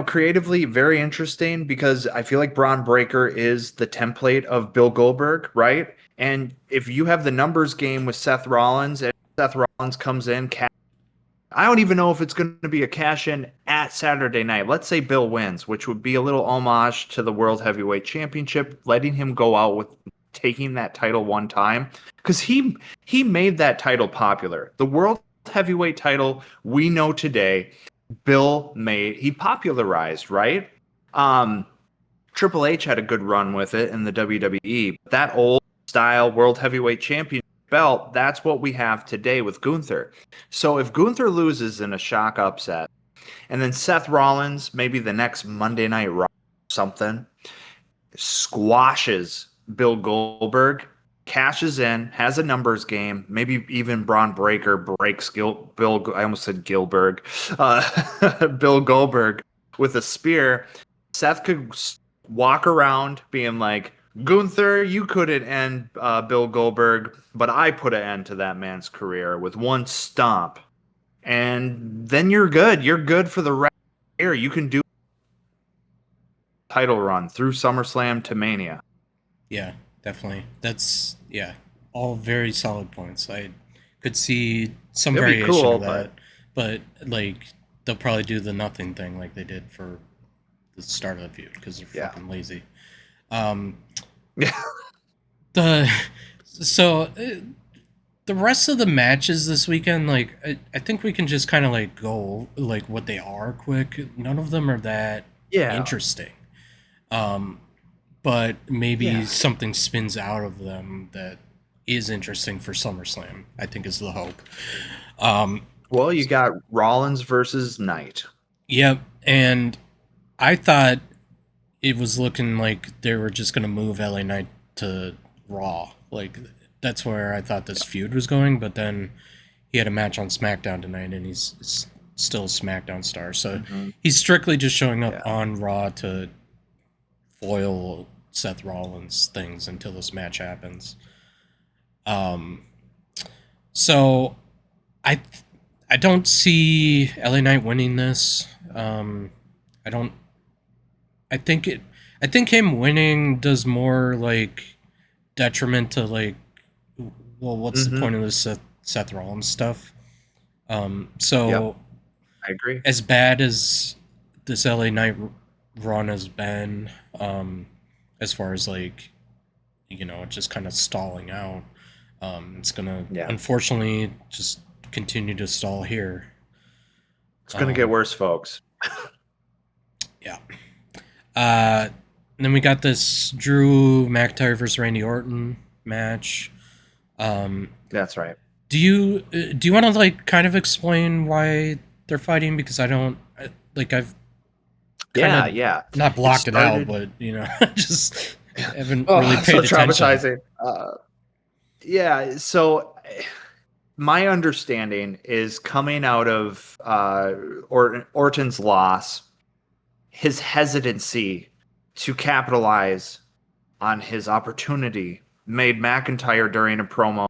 creatively very interesting because I feel like Braun Breaker is the template of Bill Goldberg, right? And if you have the numbers game with Seth Rollins and Seth Rollins comes in, I don't even know if it's going to be a cash in at Saturday night. Let's say Bill wins, which would be a little homage to the World Heavyweight Championship, letting him go out with taking that title one time because he made that title popular. The World Heavyweight title we know today he popularized, right? Um, Triple H had a good run with it in the WWE. That old style World Heavyweight Champion belt, that's what we have today with Gunther. So if Gunther loses in a shock upset, and then Seth Rollins, maybe the next Monday Night Raw, something, squashes Bill Goldberg, cashes in, has a numbers game, maybe even Braun Breaker breaks Bill. I almost said Gilbert, Bill Goldberg with a spear. Seth could walk around being like, Gunther, you couldn't end Bill Goldberg, but I put an end to that man's career with one stomp. And then you're good. You're good for the rest of the year. You can do title run through SummerSlam to Mania. Yeah, definitely. That's yeah, all very solid points. I could see some It'd be variation of cool, that, but but like they'll probably do the nothing thing like they did for the start of the feud because they're Yeah. fucking lazy. Um, Yeah. the so the rest of the matches this weekend, like I think we can just kind of like go like what they are quick. None of them are that Yeah. interesting. Um, but maybe Yeah. something spins out of them that is interesting for SummerSlam. I think is the hope. Um, Well, you got Rollins versus Knight. yep, and I thought it was looking like they were just gonna move LA Knight to Raw. Like that's where I thought this feud was going. But then he had a match on SmackDown tonight, and he's still a SmackDown star. So Hmm. he's strictly just showing up Yeah. on Raw to foil Seth Rollins things until this match happens. Um, so I I don't see LA Knight winning this. I don't. I think it. I think him winning does more like detriment to like. Well, what's the Hmm. point of this Seth Rollins stuff? Yep. So I agree. as bad as this LA Knight run has been, as far as like just kind of stalling out, it's gonna Yeah. unfortunately just continue to stall here. It's gonna get Um, worse, folks. yeah. Uh, then we got this Drew McIntyre versus Randy Orton match. Um, That's right. do you want to like kind of explain why they're fighting? Because I don't like I've kind Yeah. of Yeah. not It blocked it out, started. but just haven't really Oh, so paid attention. traumatizing. Yeah. So my understanding is coming out of Orton's loss, his hesitancy to capitalize on his opportunity made McIntyre during a promo.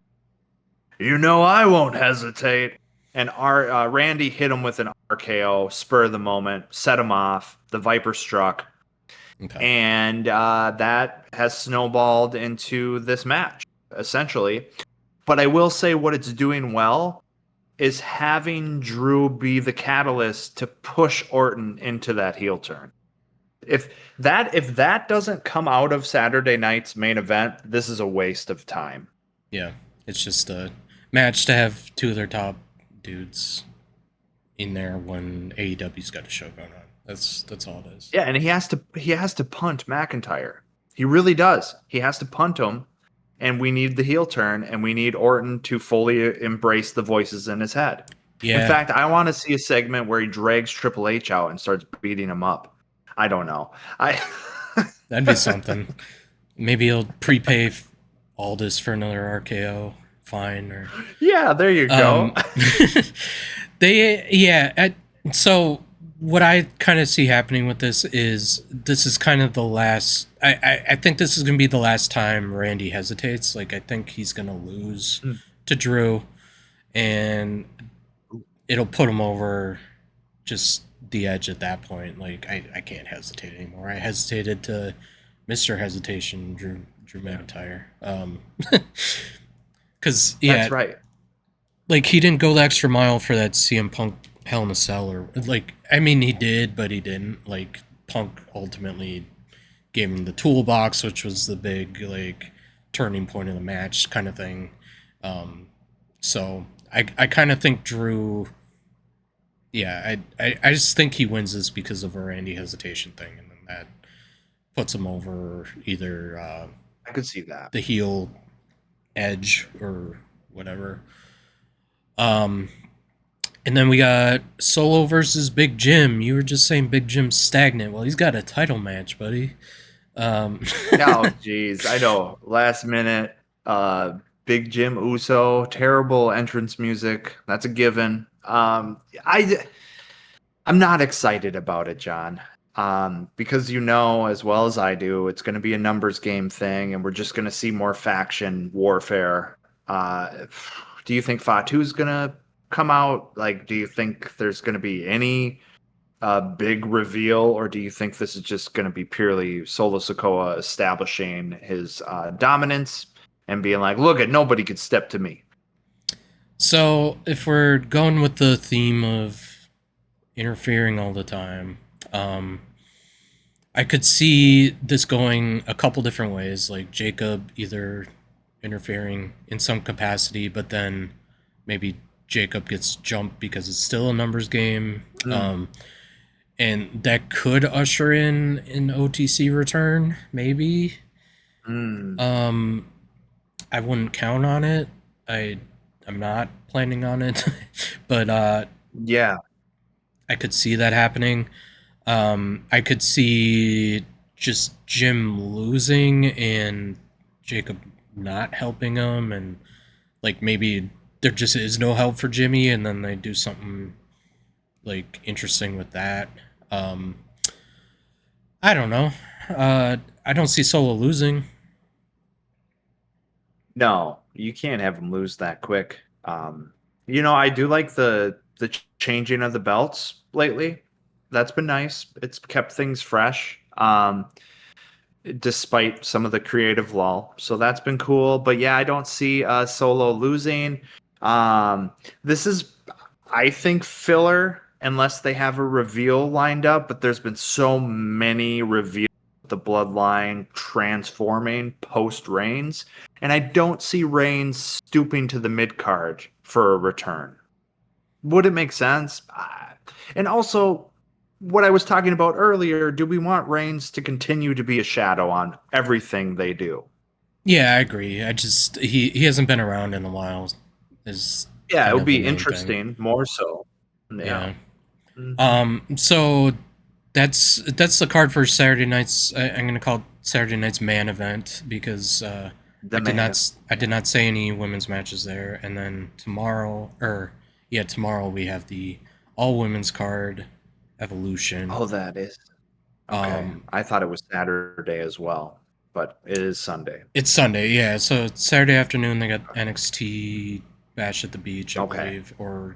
You know I won't hesitate. And Randy hit him with an RKO, spur of the moment, set him off. The Viper struck, Okay. and that has snowballed into this match, essentially. But I will say what it's doing well is having Drew be the catalyst to push Orton into that heel turn. If if that doesn't come out of Saturday night's main event, this is a waste of time. Yeah, it's just a match to have two of their top dudes in there when AEW's got a show going on. That's all it is. Yeah, and he has to punt McIntyre. He really does. He has to punt him, and we need the heel turn, and we need Orton to fully embrace the voices in his head. In Yeah, fact, I want to see a segment where he drags Triple H out and starts beating him up. I don't know. I that'd be something. Maybe he'll prepay Aldis for another RKO. Fine, or Yeah, there you go. um, they yeah. So what I kind of see happening with this is kind of the last. I think this is gonna be the last time Randy hesitates. Like I think he's gonna lose Mm. to Drew, and it'll put him over just the edge at that point. Like I can't hesitate anymore. I hesitated to Mr. Hesitation, Drew Yeah, McIntyre. Cause that's yeah, right. like he didn't go the extra mile for that CM Punk Hell in a Cell or like I mean he did, but he didn't. Like Punk ultimately gave him the toolbox, which was the big like turning point of the match kind of thing. Um, so I kind of think Drew. Yeah, I just think he wins this because of a Randy hesitation thing, and then that puts him over either I could see that. the heel edge or whatever. Um, and then we got Solo versus Big Jim. You were just saying Big Jim's stagnant. Well, he's got a title match, buddy. Um, Oh, geez, I know. Last minute, Big Jim Uso, terrible entrance music. That's a given. I'm not excited about it, John. Because you know as well as I do, it's going to be a numbers game thing, and we're just going to see more faction warfare. Do you think Fatu's going to come out? Like, do you think there's going to be any big reveal, or do you think this is just going to be purely Solo Sokoa establishing his dominance and being like, "Look, at nobody could step to me." so if we're going with the theme of interfering all the time. Um, I could see this going a couple different ways, like Jacob either interfering in some capacity, but then maybe Jacob gets jumped because it's still a numbers game. Mm, And that could usher in an OTC return, maybe. mm, Um, I wouldn't count on it. I I'm not planning on it, but yeah. I could see that happening. I could see just Jim losing and Jacob not helping him, and like maybe there just is no help for Jimmy, and then they do something like interesting with that. Um, I don't know. I don't see Solo losing. No, you can't have them lose that quick. I do like the changing of the belts lately. That's been nice. It's kept things fresh. Despite some of the creative lull. So that's been cool. But yeah, I don't see Solo losing. This is, I think, filler unless they have a reveal lined up. But there's been so many reveals with the bloodline transforming post Reigns, and I don't see Reigns stooping to the mid card for a return. Would it make sense? And also, what I was talking about earlier, do we want Reigns to continue to be a shadow on everything they do? Yeah, I agree. I just he hasn't been around in a while. Is Yeah, it kind would of the be main thing. interesting, more so. Yeah. Yeah. Hmm. So that's the card for Saturday night's. I'm gonna call it Saturday night's main event because The man. I did Yeah. not say any women's matches there. And then tomorrow, or yeah, tomorrow we have the all women's card, Evolution. Oh, that is. Okay. Um, I thought it was Saturday as well, but it is Sunday. it's Sunday, yeah. So Saturday afternoon they got NXT Bash at the Beach, I Okay. believe, or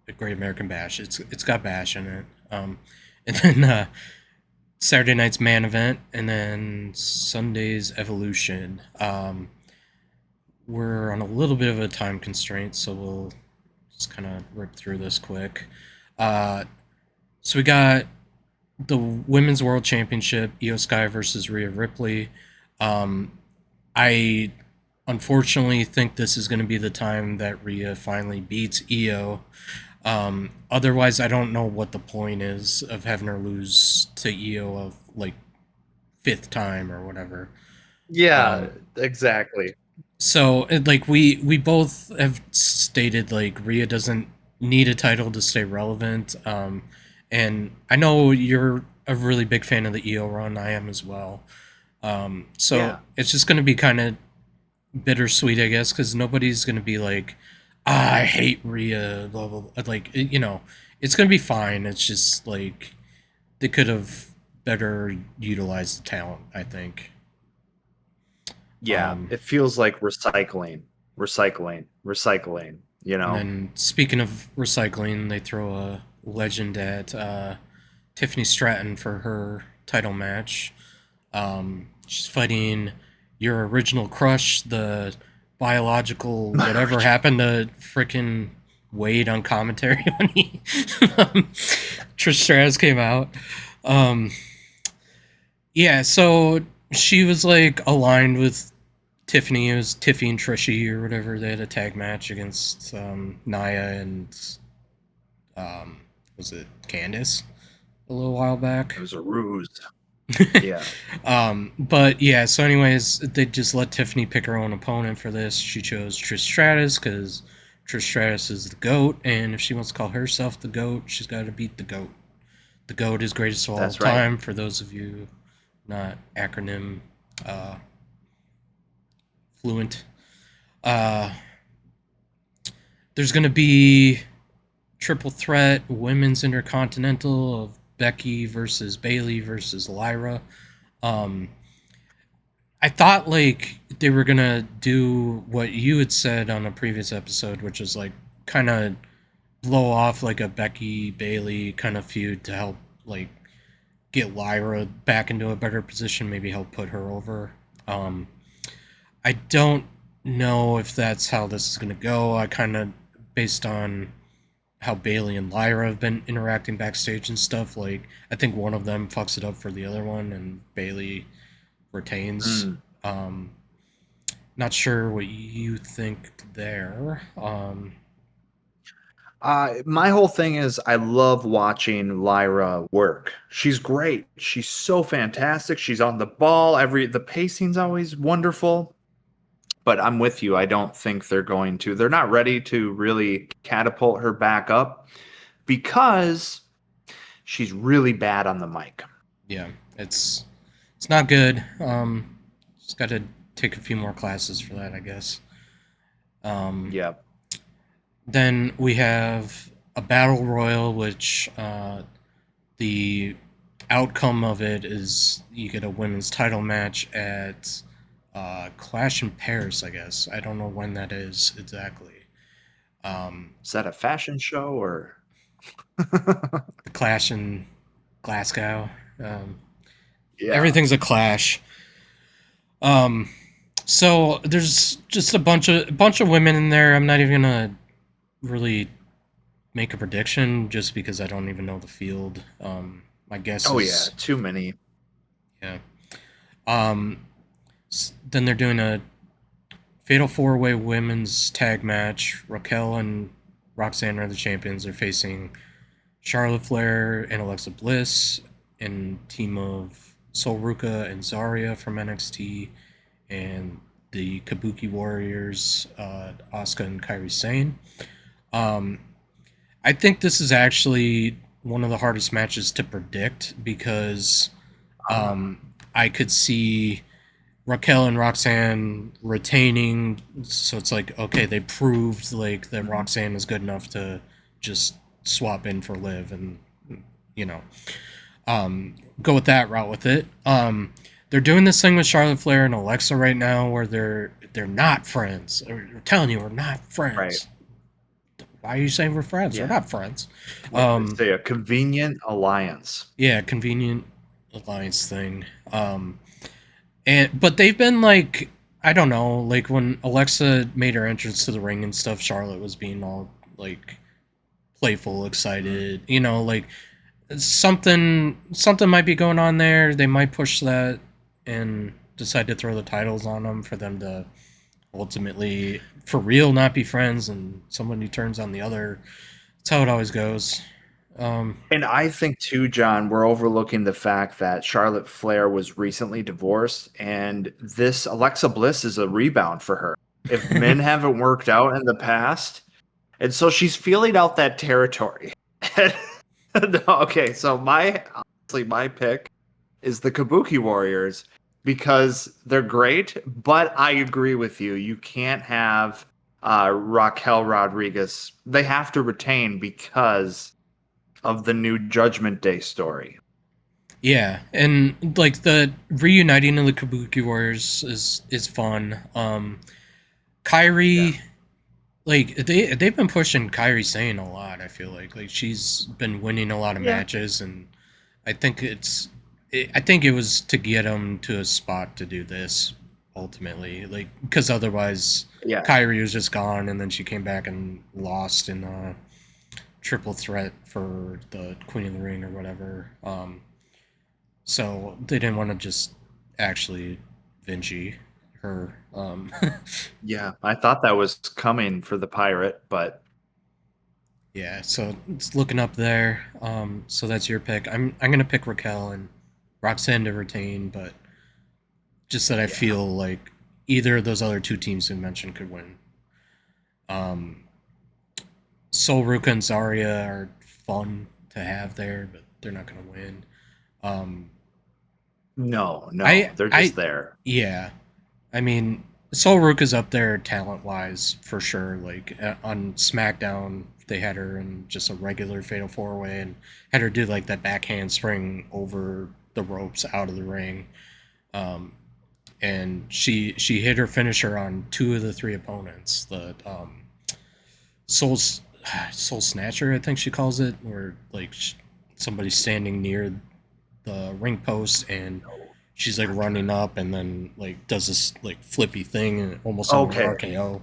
the Great American Bash. It's got Bash in it. And then Saturday night's main event, and then Sunday's Evolution. We're on a little bit of a time constraint, so we'll just kind of rip through this quick. Uh, so we got the Women's World Championship, Io Sky versus Rhea Ripley. Um, I unfortunately think this is going to be the time that Rhea finally beats Io. Otherwise, I don't know what the point is of having her lose to Io of like fifth time or whatever. Yeah, Um, exactly. so like we both have stated like Rhea doesn't need a title to stay relevant. And I know you're a really big fan of the EO run. I am as well. So Yeah. it's just going to be kind of bittersweet, I guess, because nobody's going to be like, I hate Rhea, blah, blah, blah. Like, it's going to be fine. It's just like they could have better utilized the talent, I think. Yeah. Um, It feels like recycling, recycling, recycling, you and know? then speaking of recycling, they throw a legend at Tiffany Stratton for her title match. She's fighting your original crush, the biological whatever happened to frickin' Wade on commentary when he Trish Stratus came out. Um, yeah, so she was like aligned with Tiffany. It was Tiffy and Trishy or whatever. They had a tag match against Naya and was it Candice a little while back. It was a ruse. Yeah. But yeah, so anyways, they just let Tiffany pick her own opponent for this. She chose Trish Stratus because Trish Stratus is the GOAT, and if she wants to call herself the GOAT, she's got to beat the GOAT. The GOAT is greatest of all That's right. time, for those of you not acronym uh, fluent. Uh, there's going to be triple threat women's intercontinental of Becky versus Bailey versus Lyra. Um, I thought like they were gonna do what you had said on a previous episode, which is like kind of blow off like a Becky Bailey kind of feud to help like get Lyra back into a better position, maybe help put her over. Um, I don't know if that's how this is gonna go. I kind of based on how Bailey and Lyra have been interacting backstage and stuff. Like, I think one of them fucks it up for the other one, and Bailey retains. Mm. Um, Not sure what you think there. My whole thing is I love watching Lyra work. She's great. She's so fantastic. She's on the ball. The pacing's always wonderful. But I'm with you. I don't think they're going to. They're not ready to really catapult her back up because she's really bad on the mic. Yeah, it's not good. Just got to take a few more classes for that, I guess. Um, Yeah. then we have a battle royal, which the outcome of it is you get a women's title match at Clash in Paris, I guess. I don't know when that is exactly. Is that a fashion show or? The Clash in Glasgow. Um, Yeah. Everything's a clash. Um, so there's just a bunch of women in there. I'm not even gonna really make a prediction just because I don't even know the field. My guess Oh yeah. is Too many. yeah. Um, then they're doing a fatal four way women's tag match. Raquel and Roxanne are the champions. They're facing Charlotte Flair and Alexa Bliss, and team of Sol Ruka and Zarya from NXT, and the Kabuki Warriors, Asuka and Kairi Sane. Um, I think this is actually one of the hardest matches to predict because Ah. I could see Raquel and Roxanne retaining. So it's like, okay, they proved like that Mhm. Roxanne is good enough to just swap in for Liv and you know go with that route with it. They're doing this thing with Charlotte Flair and Alexa right now where they're not friends. They're telling you we're not Right. friends. Why are you saying we're friends? We're Yeah. not friends. What do they Um, say? A convenient alliance. yeah, convenient alliance thing. And but they've been like, I don't know, like when Alexa made her entrance to the ring and stuff, Charlotte was being all like playful, Mm. excited, like something might be going on there. They might push that and decide to throw the titles on them for them to ultimately for real not be friends and somebody turns on the other. That's how it always goes. Um And I think too, John, we're overlooking the fact that Charlotte Flair was recently divorced, and this Alexa Bliss is a rebound for her. If men haven't worked out in the past, and so she's feeling out that territory. No, okay, so my pick is the Kabuki Warriors because they're great, but I agree with you. You can't have Raquel Rodriguez. They have to retain because of the new Judgment Day story. yeah, and like the reuniting of the Kabuki Warriors is fun. Yeah. Kyrie, like they've been pushing Kyrie Sane a lot. I feel like she's been winning a lot of Yeah. matches, and I think I think it was to get him to a spot to do this ultimately, like because otherwise Yeah. Kyrie was just gone, and then she came back and lost in a triple threat for the Queen of the Ring or whatever. So they didn't want to just actually Vinci her. Yeah. I thought that was coming for the pirate, but Yeah, so it's looking up there. So that's your pick. I'm gonna pick Raquel and Roxanne to retain, but just that I yeah. feel like either of those other two teams we mentioned could win. Um, Sol Ruka and Zarya are fun to have there, but they're not gonna win. Um, No, no. I They're just I there. yeah, I mean, Sol Ruka's up there talent wise for sure. Like on SmackDown, they had her in just a regular Fatal Four Way and had her do like that backhand spring over the ropes out of the ring. Um, and she hit her finisher on two of the three opponents. The Soul Soul Snatcher, I think she calls it, where like somebody's standing near the ring post and No, she's like running up and then like does this like flippy thing and almost into an okay. RKO.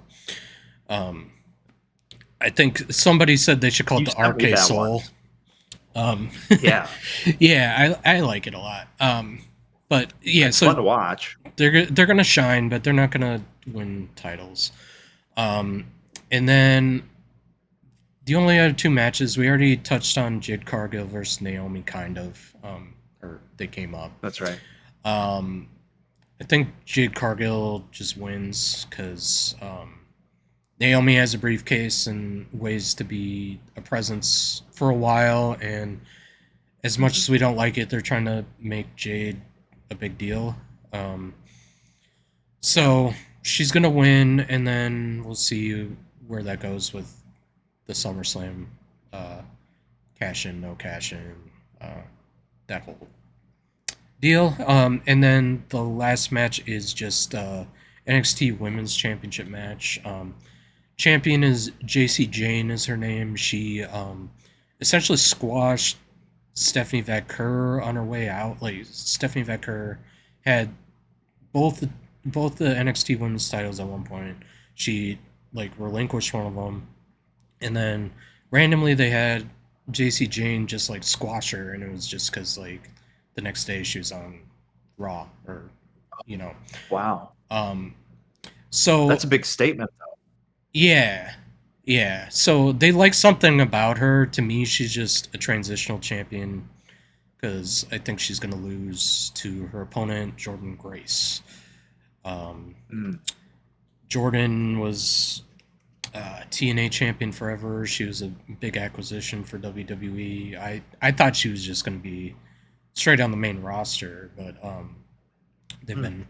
Um, I think somebody said they should call it You the sent me RK that Soul. once. Um, Yeah, yeah, I like it a lot. But yeah, it's so fun to watch. they're gonna shine, but they're not gonna win titles. Um, and then the only other two matches we already touched on: Jade Cargill versus Naomi, kind of, or they came up. That's right. Um, I think Jade Cargill just wins because Naomi has a briefcase and ways to be a presence for a while, and as much Mhm. as we don't like it, they're trying to make Jade a big deal. Um, Yeah, so she's gonna win, and then we'll see where that goes with the SummerSlam uh, cash in, no cash in, uh, that whole deal. And then the last match is just NXT Women's Championship match. Champion is JC Jane is her name. She essentially squashed Stephanie Vaquer on her way out. Like Stephanie Vaquer had both both the NXT Women's titles at one point. She like relinquished one of them, and then randomly they had JC Jane just like squash her, and it was just because like the next day she was on Raw or you know. wow, Um, so that's a big statement. yeah, yeah. So they like something about her. To me, she's just a transitional champion because I think she's gonna lose to her opponent Jordan Grace. Um, Mm, Jordan was TNA champion forever. She was a big acquisition for WWE. I thought she was just going to be straight on the main roster, but they've mm, been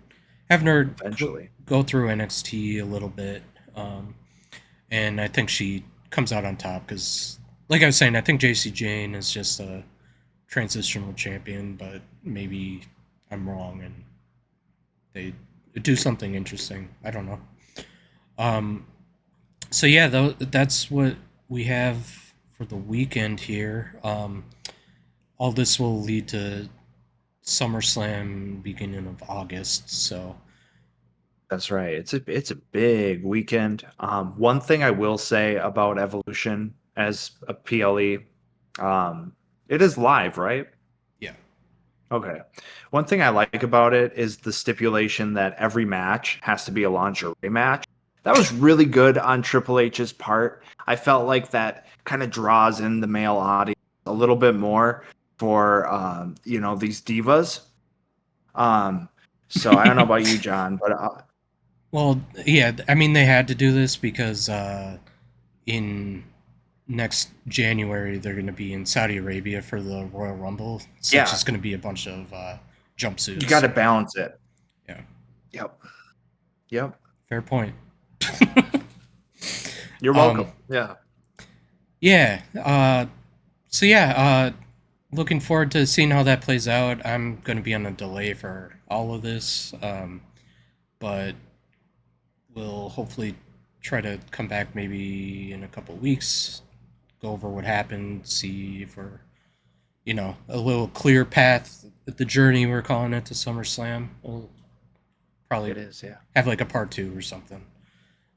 having her eventually. go through NXT a little bit, um, and I think she comes out on top because, like I was saying, I think JC Jane is just a transitional champion, but maybe I'm wrong and they do something interesting. I don't know. Um, so yeah, that's what we have for the weekend here. All this will lead to SummerSlam beginning of August. So That's right. It's a big weekend. One thing I will say about Evolution as a PLE, um, it is live, right? yeah, Okay. One thing I like about it is the stipulation that every match has to be a lingerie match. That was really good on Triple H's part. I felt like that kind of draws in the male audience a little bit more for these divas. Um, so I don't know about you, John, but well, yeah. I mean, they had to do this because in next January they're going to be in Saudi Arabia for the Royal Rumble. So it's yeah, just going to be a bunch of you got jumpsuits. to balance it. Yeah, Yep. Yep. fair point. You're um, welcome. Yeah. yeah. So yeah. Looking forward to seeing how that plays out. I'm going to be on a delay for all of this, but we'll hopefully try to come back maybe in a couple weeks, go over what happened, see if we're, a little clear path, the journey we're calling it to SummerSlam. We'll probably It is, yeah. have like a part two or something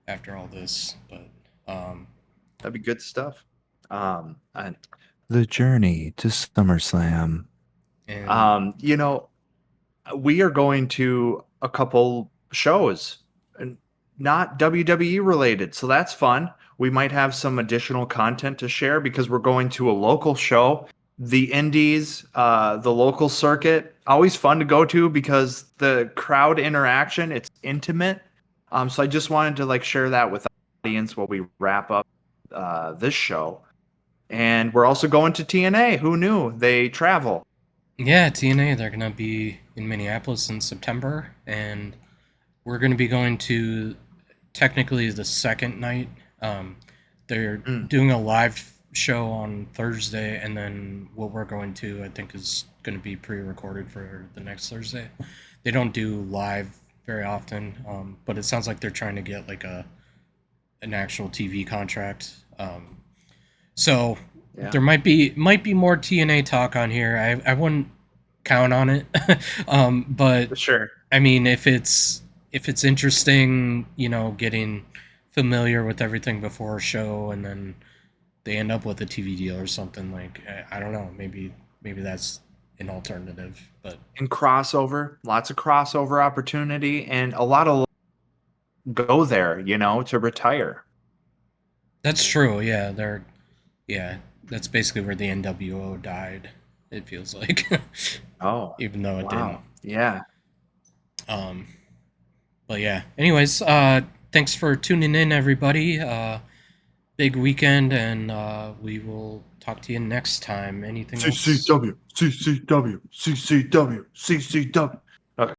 after all this, but That'd be good stuff. And the journey to SummerSlam. and You know, we are going to a couple shows and not WWE related. So that's fun. We might have some additional content to share because we're going to a local show. The indies, the local circuit, always fun to go to because the crowd interaction, it's intimate. So I just wanted to like share that with the audience while we wrap up this show. And we're also going to TNA. Who knew? They travel. yeah, TNA, they're going to be in Minneapolis in September, and we're going to be going to technically the second night. Um, they're Mm, doing a live show on Thursday, and then what we're going to, I think, is going to be pre-recorded for the next Thursday. They don't do live very often, but it sounds like they're trying to get like an actual TV contract. So yeah, there might be more TNA talk on here. I wouldn't count on it, but for sure. I mean, if it's interesting, getting familiar with everything before a show, and then they end up with a TV deal or something. Like I don't know, maybe that's an alternative, but And crossover, lots of crossover opportunity, and a lot of go there, to retire. that's true. Yeah, that's basically where the NWO died. It feels like, Oh, even though it didn't. wow. Yeah. Um, but yeah. Anyways, thanks for tuning in, everybody. Big weekend, and we will talk to you next time. Anything else? CCW, CCW, CCW, CCW.